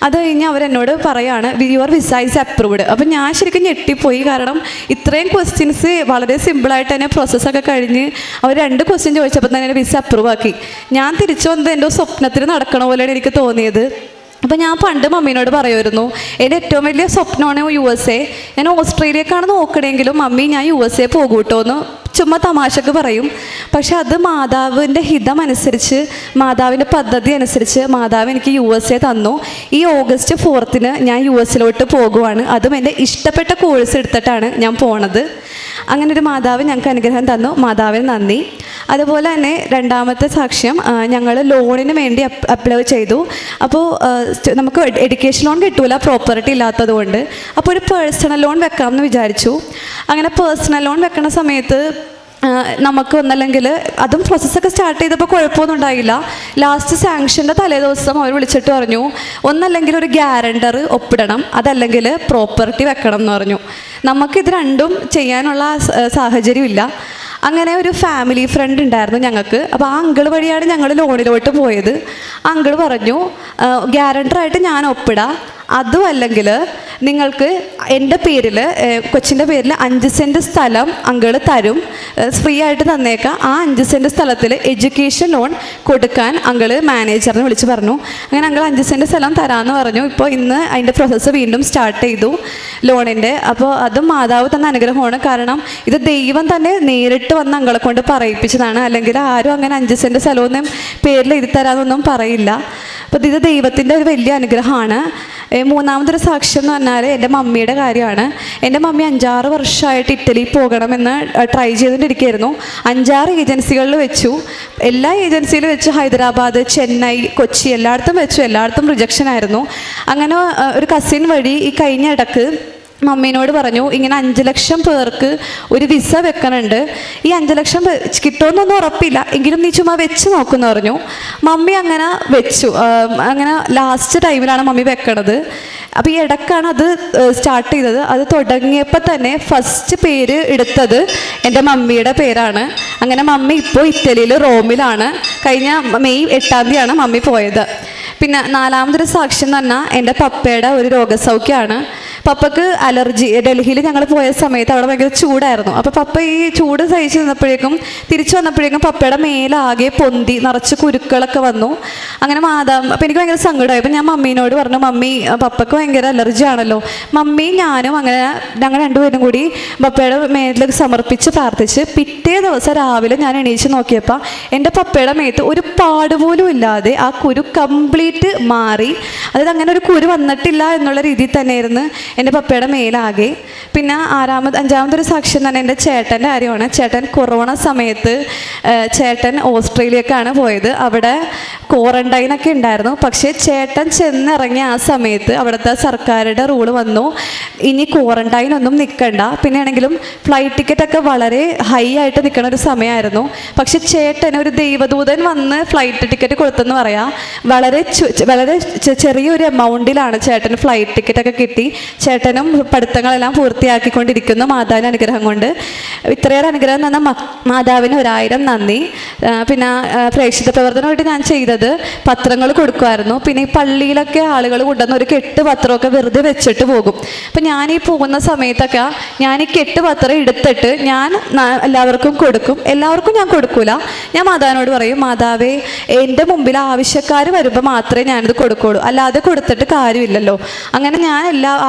Speaker 4: അത് കഴിഞ്ഞ് അവരെന്നോട് പറയാണ് യുവർ വിസ ഈസ് അപ്രൂവ്ഡ്. അപ്പം ഞാൻ ശരിക്കും ഞെട്ടിപ്പോയി. കാരണം ഇത്രയും ക്വസ്റ്റ്യൻസ് വളരെ സിമ്പിളായിട്ട് തന്നെ പ്രോസസ്സൊക്കെ കഴിഞ്ഞ് അവർ 2 ക്വസ്റ്റ്യൻ ചോദിച്ചപ്പോൾ തന്നെ എൻ്റെ വിസ അപ്രൂവ് ആക്കി. ഞാൻ തിരിച്ചു വന്നത് എൻ്റെ സ്വപ്നത്തിൽ നടക്കണ പോലെയാണ് എനിക്ക് തോന്നിയത്. അപ്പോൾ ഞാൻ പണ്ട് മമ്മീനോട് പറയുമായിരുന്നു, എൻ്റെ ഏറ്റവും വലിയ സ്വപ്നമാണ് USA. ഞാൻ ഓസ്ട്രേലിയക്കാണ് നോക്കണമെങ്കിലും മമ്മി ഞാൻ USA പോകും കേട്ടോ എന്ന് ചുമ്മാ തമാശക്ക് പറയും. പക്ഷെ അത് മാതാവിൻ്റെ ഹിതം അനുസരിച്ച്, മാതാവിൻ്റെ പദ്ധതി അനുസരിച്ച് മാതാവ് എനിക്ക് USA തന്നു. ഈ ഓഗസ്റ്റ് 4 ഞാൻ US പോകുവാണ്. അതും എൻ്റെ ഇഷ്ടപ്പെട്ട കോഴ്സ് എടുത്തിട്ടാണ് ഞാൻ പോണത്. അങ്ങനെ ഒരു മാതാവ് ഞങ്ങൾക്ക് അനുഗ്രഹം തന്നു, മാതാവിന് നന്ദി. അതുപോലെ തന്നെ രണ്ടാമത്തെ സാക്ഷ്യം, ഞങ്ങൾ ലോണിന് വേണ്ടി അപ്ലൈ ചെയ്തു. അപ്പോൾ നമുക്ക് എഡ്യൂക്കേഷൻ ലോൺ കിട്ടൂല പ്രോപ്പർട്ടി ഇല്ലാത്തത് കൊണ്ട്. അപ്പോൾ ഒരു പേഴ്സണൽ ലോൺ വെക്കാമെന്ന് വിചാരിച്ചു. അങ്ങനെ പേഴ്സണൽ ലോൺ വെക്കണ സമയത്ത് നമുക്ക് ഒന്നല്ലെങ്കിൽ അതും പ്രോസസ്സൊക്കെ സ്റ്റാർട്ട് ചെയ്തപ്പോൾ കുഴപ്പമൊന്നും ഉണ്ടായില്ല. ലാസ്റ്റ് സാങ്ഷൻ്റെ തലേദിവസം അവർ വിളിച്ചിട്ട് പറഞ്ഞു, ഒന്നല്ലെങ്കിൽ ഒരു ഗ്യാരണ്ടർ ഒപ്പിടണം, അതല്ലെങ്കിൽ പ്രോപ്പർട്ടി വെക്കണം എന്ന് പറഞ്ഞു. നമുക്കിത് രണ്ടും ചെയ്യാനുള്ള സാഹചര്യമില്ല. അങ്ങനെ ഒരു ഫാമിലി ഫ്രണ്ട് ഉണ്ടായിരുന്നു ഞങ്ങൾക്ക്. അപ്പോൾ ആ അങ്കിൾ വഴിയാണ് ഞങ്ങൾ ലോണിലോട്ട് പോയത്. അങ്കിൾ പറഞ്ഞു, ഗ്യാരണ്ടറായിട്ട് ഞാൻ ഒപ്പിടാം, അതും അല്ലെങ്കിൽ നിങ്ങൾക്ക് എൻ്റെ പേരിൽ, കൊച്ചിൻ്റെ പേരിൽ 5 സെൻറ്റ് സ്ഥലം അങ്കിൾ തരും, ഫ്രീ ആയിട്ട് തന്നേക്കാം. ആ 5 സെൻറ്റ് സ്ഥലത്തിൽ എഡ്യൂക്കേഷൻ ലോൺ കൊടുക്കാൻ അങ്കിൾ മാനേജറിനെ വിളിച്ച് പറഞ്ഞു. അങ്ങനെ അങ്കിൾ 5 സെൻറ്റ് സ്ഥലം തരാമെന്ന് പറഞ്ഞു. ഇപ്പോൾ ഇന്ന് അതിൻ്റെ പ്രോസസ്സ് വീണ്ടും സ്റ്റാർട്ട് ചെയ്തു ലോണിൻ്റെ. അപ്പോൾ അതും മാതാവ് തന്ന അനുഗ്രഹമാണ്. കാരണം ഇത് ദൈവം തന്നെ നേരിട്ട് വന്ന് അങ്കളെ കൊണ്ട് പറയിപ്പിച്ചതാണ്. അല്ലെങ്കിൽ ആരും അങ്ങനെ 5 സെൻറ്റ് സ്ഥലമൊന്നും പേരിൽ എഴുതി തരാമെന്നൊന്നും പറയില്ല. അപ്പോൾ ഇത് ദൈവത്തിൻ്റെ ഒരു വലിയ അനുഗ്രഹമാണ്. മൂന്നാമതൊരു സാക്ഷ്യം എന്ന് പറഞ്ഞാൽ എൻ്റെ മമ്മിയുടെ കാര്യമാണ്. എൻ്റെ മമ്മി 5-6 വർഷമായിട്ട് ഇറ്റലിയിൽ പോകണമെന്ന് ട്രൈ ചെയ്തുകൊണ്ടിരിക്കുകയായിരുന്നു. 5-6 ഏജൻസികളിൽ വെച്ചു. എല്ലാ ഏജൻസിയിലും വെച്ച് ഹൈദരാബാദ്, ചെന്നൈ, കൊച്ചി എല്ലായിടത്തും വെച്ചു. എല്ലായിടത്തും റിജക്ഷൻ ആയിരുന്നു. അങ്ങനെ ഒരു കസിൻ വഴി ഈ കഴിഞ്ഞ ഇടക്ക് മമ്മീനോട് പറഞ്ഞു, ഇങ്ങനെ 5 ലക്ഷം പേർക്ക് ഒരു വിസ വെക്കണുണ്ട്, ഈ 5 ലക്ഷം കിട്ടുമെന്നൊന്നും ഉറപ്പില്ല, എങ്കിലും നീ ചുമ്മാ വെച്ച് നോക്കുമെന്ന് പറഞ്ഞു. മമ്മി അങ്ങനെ വെച്ചു. അങ്ങനെ ലാസ്റ്റ് ടൈമിലാണ് മമ്മി വെക്കണത്. അപ്പോൾ ഈ ഇടക്കാണ് അത് സ്റ്റാർട്ട് ചെയ്തത്. അത് തുടങ്ങിയപ്പോൾ തന്നെ ഫസ്റ്റ് പേര് എടുത്തത് എൻ്റെ മമ്മിയുടെ പേരാണ്. അങ്ങനെ മമ്മി ഇപ്പോൾ ഇറ്റലിയിൽ റോമിലാണ്. കഴിഞ്ഞ മെയ് 8-ാം തീയതിയാണ് മമ്മി പോയത്. പിന്നെ 4മതൊരു സാക്ഷ്യം എന്ന് പറഞ്ഞാൽ എൻ്റെ പപ്പയുടെ ഒരു രോഗസൗഖ്യമാണ്. പപ്പക്ക് അലർജി, ഡൽഹിയിൽ ഞങ്ങൾ പോയ സമയത്ത് അവിടെ ഭയങ്കര ചൂടായിരുന്നു. അപ്പോൾ പപ്പ ഈ ചൂട് സഹിച്ച് നിന്നപ്പോഴേക്കും തിരിച്ചു വന്നപ്പോഴേക്കും പപ്പയുടെ മേലാകെ പൊന്തി നിറച്ച് കുരുക്കളൊക്കെ വന്നു. അങ്ങനെ അപ്പോൾ എനിക്ക് ഭയങ്കര സങ്കടമായി. അപ്പോൾ ഞാൻ മമ്മീനോട് പറഞ്ഞു, മമ്മി പപ്പക്ക് ഭയങ്കര അലർജി ആണല്ലോ. മമ്മിയും ഞാനും അങ്ങനെ ഞങ്ങൾ രണ്ടുപേരും കൂടി പപ്പയുടെ മേലിലേക്ക് സമർപ്പിച്ച് പ്രാർത്ഥിച്ച് പിറ്റേ ദിവസം രാവിലെ ഞാൻ എണീച്ച് നോക്കിയപ്പോൾ എൻ്റെ പപ്പയുടെ മേത്ത് ഒരു പാട് പോലും ഇല്ലാതെ ആ കുരു കംപ്ലീറ്റ് മാറി. അതായത് അങ്ങനെ ഒരു കുരു വന്നിട്ടില്ല എന്നുള്ള രീതിയിൽ തന്നെയായിരുന്നു എൻ്റെ പപ്പയുടെ മേലാകെ. പിന്നെ 5മതൊരു സാക്ഷ്യം തന്നെ എൻ്റെ ചേട്ടൻ്റെ കാര്യമാണ്. ചേട്ടൻ കൊറോണ സമയത്ത് ചേട്ടൻ ഓസ്ട്രേലിയക്കാണ് പോയത്. അവിടെ ക്വാറന്റൈനൊക്കെ ഉണ്ടായിരുന്നു. പക്ഷേ ചേട്ടൻ ചെന്നിറങ്ങിയ ആ സമയത്ത് അവിടുത്തെ സർക്കാരുടെ റൂള് വന്നു, ഇനി ക്വാറന്റൈൻ ഒന്നും നിൽക്കണ്ട. പിന്നെ ആണെങ്കിലും ഫ്ലൈറ്റ് ടിക്കറ്റൊക്കെ വളരെ ഹൈ ആയിട്ട് നിൽക്കുന്ന ഒരു സമയമായിരുന്നു. പക്ഷെ ചേട്ടന് ഒരു ദൈവദൂതൻ വന്ന് ഫ്ലൈറ്റ് ടിക്കറ്റ് കൊടുത്തെന്ന് പറയാം. വളരെ ചെറിയൊരു എമൗണ്ടിലാണ് ചേട്ടന് ഫ്ലൈറ്റ് ടിക്കറ്റൊക്കെ കിട്ടി. ചേട്ടനും പഠിത്തങ്ങളെല്ലാം പൂർത്തിയാക്കിക്കൊണ്ടിരിക്കുന്നു മാതാവിൻ്റെ അനുഗ്രഹം കൊണ്ട്. ഇത്രയേറെ അനുഗ്രഹം തന്ന മാതാവിന് 1000 നന്ദി. പിന്നെ പ്രേക്ഷിത പ്രവർത്തനമായിട്ട് ഞാൻ ചെയ്തത് പത്രങ്ങൾ കൊടുക്കുമായിരുന്നു. പിന്നെ ഈ പള്ളിയിലൊക്കെ ആളുകൾ കൊണ്ടുവന്ന് ഒരു 8 പത്രമൊക്കെ വെറുതെ വെച്ചിട്ട് പോകും. അപ്പം ഞാൻ ഈ പോകുന്ന സമയത്തൊക്കെ ഞാൻ ഈ 8 പത്രം എടുത്തിട്ട് ഞാൻ എല്ലാവർക്കും കൊടുക്കും. എല്ലാവർക്കും ഞാൻ കൊടുക്കൂല. ഞാൻ മാതാവിനോട് പറയും, മാതാവേ എൻ്റെ മുമ്പിൽ ആവശ്യക്കാർ വരുമ്പോൾ മാത്രമേ ഞാനിത് കൊടുക്കുള്ളൂ, അല്ലാതെ കൊടുത്തിട്ട് കാര്യമില്ലല്ലോ. അങ്ങനെ ഞാൻ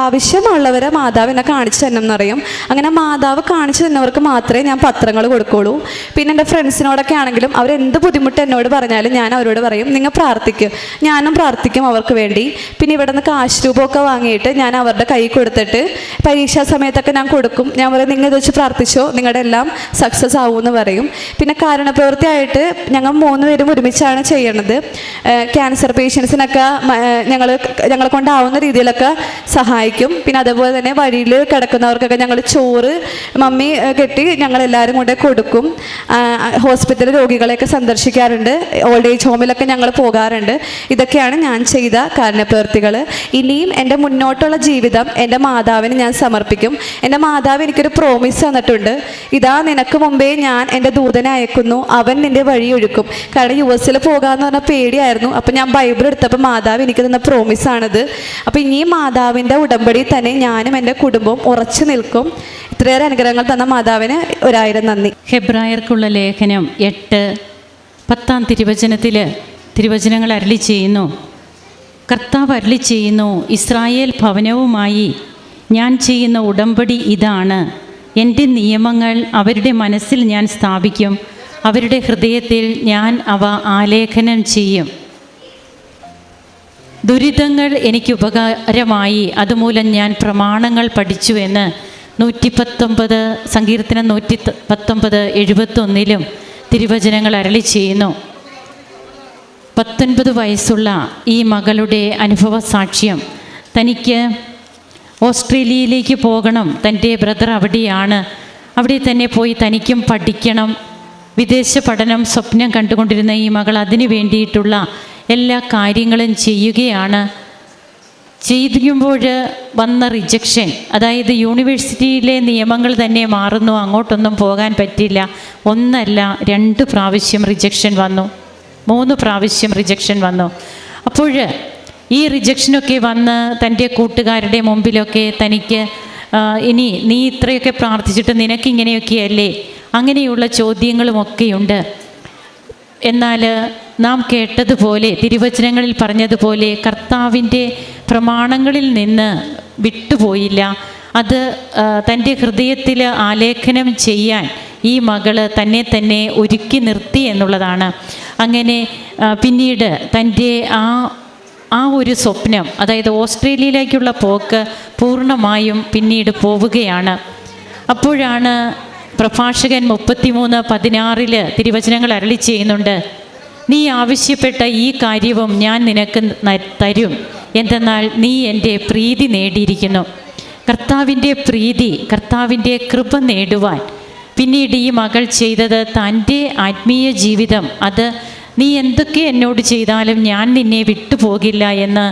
Speaker 4: ആവശ്യമുള്ളവരെ മാതാവ് എന്നെ കാണിച്ചു തന്നെന്നറിയും. അങ്ങനെ മാതാവ് കാണിച്ചു തന്നവർക്ക് മാത്രമേ ഞാൻ പത്രങ്ങൾ കൊടുക്കുള്ളൂ. പിന്നെ എൻ്റെ ഫ്രണ്ട്സിനോടൊക്കെ ആണെങ്കിലും അവരെന്ത് ബുദ്ധിമുട്ട് എന്നോട് പറഞ്ഞാലും ഞാൻ അവരോട് പറയും, നിങ്ങൾ പ്രാർത്ഥിക്കും, ഞാനും പ്രാർത്ഥിക്കും അവർക്ക് വേണ്ടി. പിന്നെ ഇവിടെ നിന്ന് കാശ് രൂപമൊക്കെ വാങ്ങിയിട്ട് ഞാൻ അവരുടെ കൈ കൊടുത്തിട്ട് പരീക്ഷാ സമയത്തൊക്കെ ഞാൻ കൊടുക്കും. ഞാൻ പറയും, നിങ്ങൾ ഇത് വെച്ച് പ്രാർത്ഥിച്ചോ, നിങ്ങളുടെ എല്ലാം സക്സസ് ആവുമെന്ന് പറയും. പിന്നെ കാരണപ്രവൃത്തിയായിട്ട് ഞങ്ങൾ 3 പേരും ഒരുമിച്ചാണ് ചെയ്യണത്. ക്യാൻസർ പേഷ്യൻസിനൊക്കെ ഞങ്ങളെ കൊണ്ടാവുന്ന രീതിയിലൊക്കെ സഹായിക്കും. പിന്നെ അതുപോലെ തന്നെ വഴിയിൽ കിടക്കുന്നവർക്കൊക്കെ ഞങ്ങൾ ചോറ് മമ്മി കെട്ടി ഞങ്ങളെല്ലാവരും കൊണ്ട് കൊടുക്കും. ഹോസ്പിറ്റൽ രോഗികളെയൊക്കെ സന്ദർശിക്കാറുണ്ട്. ഓൾഡ് ഏജ് ഹോമിലൊക്കെ ഞങ്ങൾ പോകാറുണ്ട്. ഇതൊക്കെയാണ് ഞാൻ ചെയ്ത കാരുണ്യപ്രവൃത്തികൾ. ഇനിയും എൻ്റെ മുന്നോട്ടുള്ള ജീവിതം എൻ്റെ മാതാവിന് ഞാൻ സമർപ്പിക്കും. എൻ്റെ മാതാവ് എനിക്കൊരു പ്രോമിസ് തന്നിട്ടുണ്ട്, ഇതാ നിനക്ക് മുമ്പേ ഞാൻ എൻ്റെ ദൂതനെ അയക്കുന്നു, അവൻ നിൻ്റെ വഴി ഒഴുക്കും. കാരണം US പോകാമെന്ന് പറഞ്ഞാൽ പേടിയായിരുന്നു. അപ്പം ഞാൻ ബൈബിൾ എടുത്തപ്പോൾ മാതാവ് എനിക്ക് തന്ന പ്രോമിസാണിത്. അപ്പോൾ ഇനിയും മാതാവിൻ്റെ ഉടമ്പടി തന്നെ ഞാനും എൻ്റെ കുടുംബവും ഉറച്ചു നിൽക്കും. ഇത്രയേറെ അനുഗ്രഹങ്ങൾ തന്ന മാതാവിന് 1000 നന്ദി.
Speaker 5: ഹെബ്രായർക്കുള്ള ലേഖനം 8-10 തിരുവചനങ്ങൾ അരുളി ചെയ്യുന്നു. കർത്താവ് അരുളി ചെയ്യുന്നു, ഇസ്രായേൽ ഭവനവുമായി ഞാൻ ചെയ്യുന്ന ഉടമ്പടി ഇതാണ്. എൻ്റെ നിയമങ്ങൾ അവരുടെ മനസ്സിൽ ഞാൻ സ്ഥാപിക്കും, അവരുടെ ഹൃദയത്തിൽ ഞാൻ അവ ആലേഖനം ചെയ്യും. ദുരിതങ്ങൾ എനിക്ക് ഉപകാരമായി, അതുമൂലം ഞാൻ പ്രമാണങ്ങൾ പഠിച്ചു എന്ന് 119 സങ്കീർത്തനം 119:71 തിരുവചനങ്ങൾ അരുളി ചെയ്യുന്നു. 19 വയസ്സുള്ള ഈ മകളുടെ അനുഭവ സാക്ഷ്യം, തനിക്ക് ഓസ്ട്രേലിയയിലേക്ക് പോകണം, തൻ്റെ ബ്രദർ അവിടെയാണ്, അവിടെ തന്നെ പോയി തനിക്കും പഠിക്കണം. വിദേശ പഠനം സ്വപ്നം കണ്ടുകൊണ്ടിരുന്ന ഈ മകൾ അതിനു വേണ്ടിയിട്ടുള്ള എല്ലാ കാര്യങ്ങളും ചെയ്യുകയാണ്. ചെയ്യുമ്പോൾ വന്ന റിജക്ഷൻ, അതായത് യൂണിവേഴ്സിറ്റിയിലെ നിയമങ്ങൾ തന്നെ മാറുന്നു, അങ്ങോട്ടൊന്നും പോകാൻ പറ്റില്ല. ഒന്നല്ല 2 പ്രാവശ്യം റിജക്ഷൻ വന്നു, 3 പ്രാവശ്യം റിജക്ഷൻ വന്നു. അപ്പോൾ ഈ റിജക്ഷനൊക്കെ വന്ന് തൻ്റെ കൂട്ടുകാരുടെ മുമ്പിലൊക്കെ തനിക്ക് ഇനി നീ ഇത്രയൊക്കെ പ്രാർത്ഥിച്ചിട്ട് നിനക്കിങ്ങനെയൊക്കെയല്ലേ, അങ്ങനെയുള്ള ചോദ്യങ്ങളുമൊക്കെയുണ്ട്. എന്നാൽ നാം കേട്ടതുപോലെ, തിരുവചനങ്ങളിൽ പറഞ്ഞതുപോലെ കർത്താവിൻ്റെ പ്രമാണങ്ങളിൽ നിന്ന് വിട്ടുപോയില്ല. അത് തൻ്റെ ഹൃദയത്തിൽ ആലേഖനം ചെയ്യാൻ ഈ മകള് തന്നെ ഒരുക്കി നിർത്തി എന്നുള്ളതാണ്. അങ്ങനെ പിന്നീട് തൻ്റെ ആ ഒരു സ്വപ്നം, അതായത് ഓസ്ട്രേലിയയിലേക്കുള്ള പോക്ക് പൂർണ്ണമായും പിന്നീട് പോവുകയാണ്. അപ്പോഴാണ് പ്രഭാഷകൻ 33:16 തിരുവചനങ്ങൾ അരുളി ചെയ്യുന്നുണ്ട്, നീ ആവശ്യപ്പെട്ട ഈ കാര്യവും ഞാൻ നിനക്ക് തരും, എന്തെന്നാൽ നീ എൻ്റെ പ്രീതി നേടിയിരിക്കുന്നു. കർത്താവിൻ്റെ പ്രീതി, കർത്താവിൻ്റെ കൃപ നേടുവാൻ പിന്നീട് ഈ മകൾ ചെയ്തത് തൻ്റെ ആത്മീയ ജീവിതം, അത് നീ എന്തൊക്കെ എന്നോട് ചെയ്താലും ഞാൻ നിന്നെ വിട്ടുപോകില്ല എന്ന്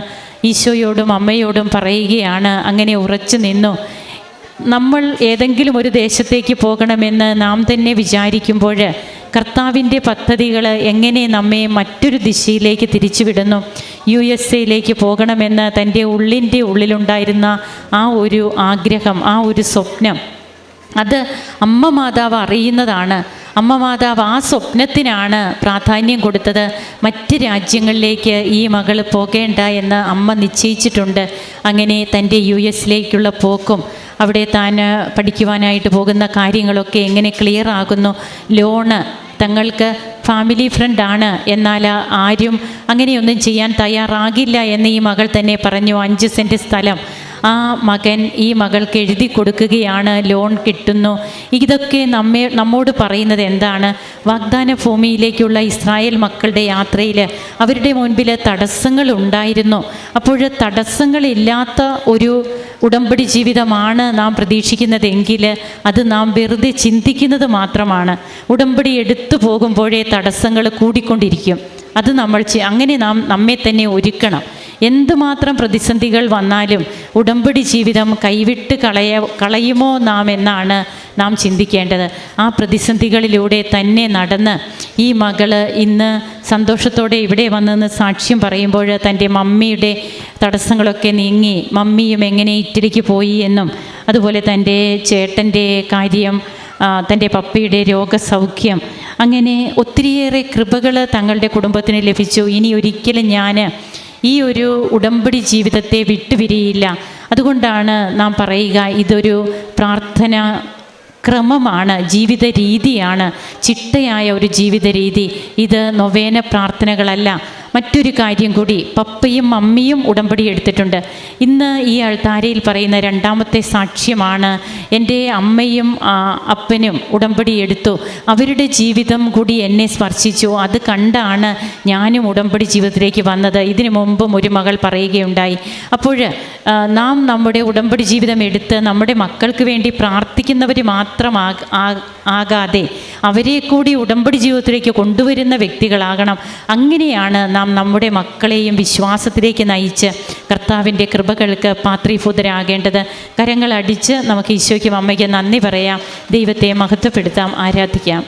Speaker 5: ഈശോയോടും അമ്മയോടും പറയുകയാണ്. അങ്ങനെ ഉറച്ചു നിന്നു. നമ്മൾ ഏതെങ്കിലും ഒരു ദേശത്തേക്ക് പോകണമെന്ന് നാം തന്നെ വിചാരിക്കുമ്പോൾ കർത്താവിൻ്റെ പദ്ധതികൾ എങ്ങനെ നമ്മെ മറ്റൊരു ദിശയിലേക്ക് തിരിച്ചുവിടുന്നു. USA പോകണമെന്ന് തൻ്റെ ഉള്ളിലുണ്ടായിരുന്ന ആ ഒരു ആഗ്രഹം, ആ ഒരു സ്വപ്നം, അത് അമ്മ മാതാവ് അറിയുന്നതാണ്. അമ്മ മാതാവ് ആ സ്വപ്നത്തിനാണ് പ്രാധാന്യം കൊടുത്തത്. മറ്റ് രാജ്യങ്ങളിലേക്ക് ഈ മകൾ പോകേണ്ട എന്ന് അമ്മ നിശ്ചയിച്ചിട്ടുണ്ട്. അങ്ങനെ തൻ്റെ US പോക്കും അവിടെ താൻ പഠിക്കുവാനായിട്ട് പോകുന്ന കാര്യങ്ങളൊക്കെ എങ്ങനെ ക്ലിയർ ആകുന്നു. ലോണ് തങ്ങൾക്ക് ഫാമിലി ഫ്രണ്ടാണ്, എന്നാൽ ആരും അങ്ങനെയൊന്നും ചെയ്യാൻ തയ്യാറാകില്ല എന്ന് ഈ മകൾ തന്നെ പറഞ്ഞു. 5 സെൻറ്റ് സ്ഥലം ആ മകൻ ഈ മകൾക്ക് എഴുതി കൊടുക്കുകയാണ്, ലോൺ കിട്ടുന്നു. ഇതൊക്കെ നമ്മോട് പറയുന്നത് എന്താണ്? വാഗ്ദാന ഭൂമിയിലേക്കുള്ള ഇസ്രായേൽ മക്കളുടെ യാത്രയിൽ അവരുടെ മുൻപിൽ തടസ്സങ്ങൾ ഉണ്ടായിരുന്നു. അപ്പോൾ തടസ്സങ്ങളില്ലാത്ത ഒരു ഉടമ്പടി ജീവിതമാണ് നാം പ്രതീക്ഷിക്കുന്നതെങ്കിൽ അത് നാം വെറുതെ ചിന്തിക്കുന്നത് മാത്രമാണ്. ഉടമ്പടി എടുത്തു പോകുമ്പോഴേ തടസ്സങ്ങൾ കൂടിക്കൊണ്ടിരിക്കും. അത് അങ്ങനെ നാം നമ്മെ തന്നെ ഒരുക്കണം. എന്തുമാത്രം പ്രതിസന്ധികൾ വന്നാലും ഉടമ്പടി ജീവിതം കൈവിട്ട് കളയുമോ നാം എന്നാണ് നാം ചിന്തിക്കേണ്ടത്. ആ പ്രതിസന്ധികളിലൂടെ തന്നെ നടന്ന് ഈ മകള് ഇന്ന് സന്തോഷത്തോടെ ഇവിടെ വന്നെന്ന് സാക്ഷ്യം പറയുമ്പോൾ തൻ്റെ മമ്മിയുടെ തടസ്സങ്ങളൊക്കെ നീങ്ങി, മമ്മിയും എങ്ങനെ ഇറ്റലിക്ക് പോയി എന്നും അതുപോലെ തൻ്റെ ചേട്ടൻ്റെ കാര്യം, തൻ്റെ പപ്പയുടെ രോഗസൗഖ്യം, അങ്ങനെ ഒത്തിരിയേറെ കൃപകൾ തങ്ങളുടെ കുടുംബത്തിന് ലഭിച്ചു. ഇനി ഒരിക്കലും ഞാൻ ഈ ഒരു ഉടമ്പടി ജീവിതത്തെ വിട്ടുപിരിയില്ല. അതുകൊണ്ടാണ് നാം പറയുക, ഇതൊരു പ്രാർത്ഥന ക്രമമാണ്, ജീവിത രീതിയാണ്, ചിട്ടയായ ഒരു ജീവിത രീതി. ഇത് നൊവേന പ്രാർത്ഥനകളല്ല. മറ്റൊരു കാര്യം കൂടി, പപ്പയും മമ്മിയും ഉടമ്പടി എടുത്തിട്ടുണ്ട്. ഇന്ന് ഈ അൾത്താരയിൽ പറയുന്ന 2ാമത്തെ സാക്ഷ്യമാണ്. എൻ്റെ അമ്മയും അപ്പനും ഉടമ്പടി എടുത്തു, അവരുടെ ജീവിതം കൂടി എന്നെ സ്പർശിച്ചു. അത് കണ്ടാണ് ഞാനും ഉടമ്പടി ജീവിതത്തിലേക്ക് വന്നത്. ഇതിനു മുമ്പും ഒരു മകൾ പറയുകയുണ്ടായി. അപ്പോൾ നാം നമ്മുടെ ഉടമ്പടി ജീവിതം എടുത്ത് നമ്മുടെ മക്കൾക്ക് വേണ്ടി പ്രാർത്ഥിക്കുന്നവർ മാത്രമാകാതെ അവരെ കൂടി ഉടമ്പടി ജീവിതത്തിലേക്ക് കൊണ്ടുവരുന്ന വ്യക്തികളാകണം. അങ്ങനെയാണ് നാം നമ്മുടെ മക്കളെയും വിശ്വാസത്തിലേക്ക് നയിച്ച് കർത്താവിൻ്റെ കൃപകൾക്ക് പാത്രീഭൂതരാകേണ്ടത്. കരങ്ങൾ അടിച്ച് നമുക്ക് ഈശോയ്ക്കും അമ്മയ്ക്കും നന്ദി പറയാം, ദൈവത്തെ മഹത്വപ്പെടുത്താം, ആരാധിക്കാം.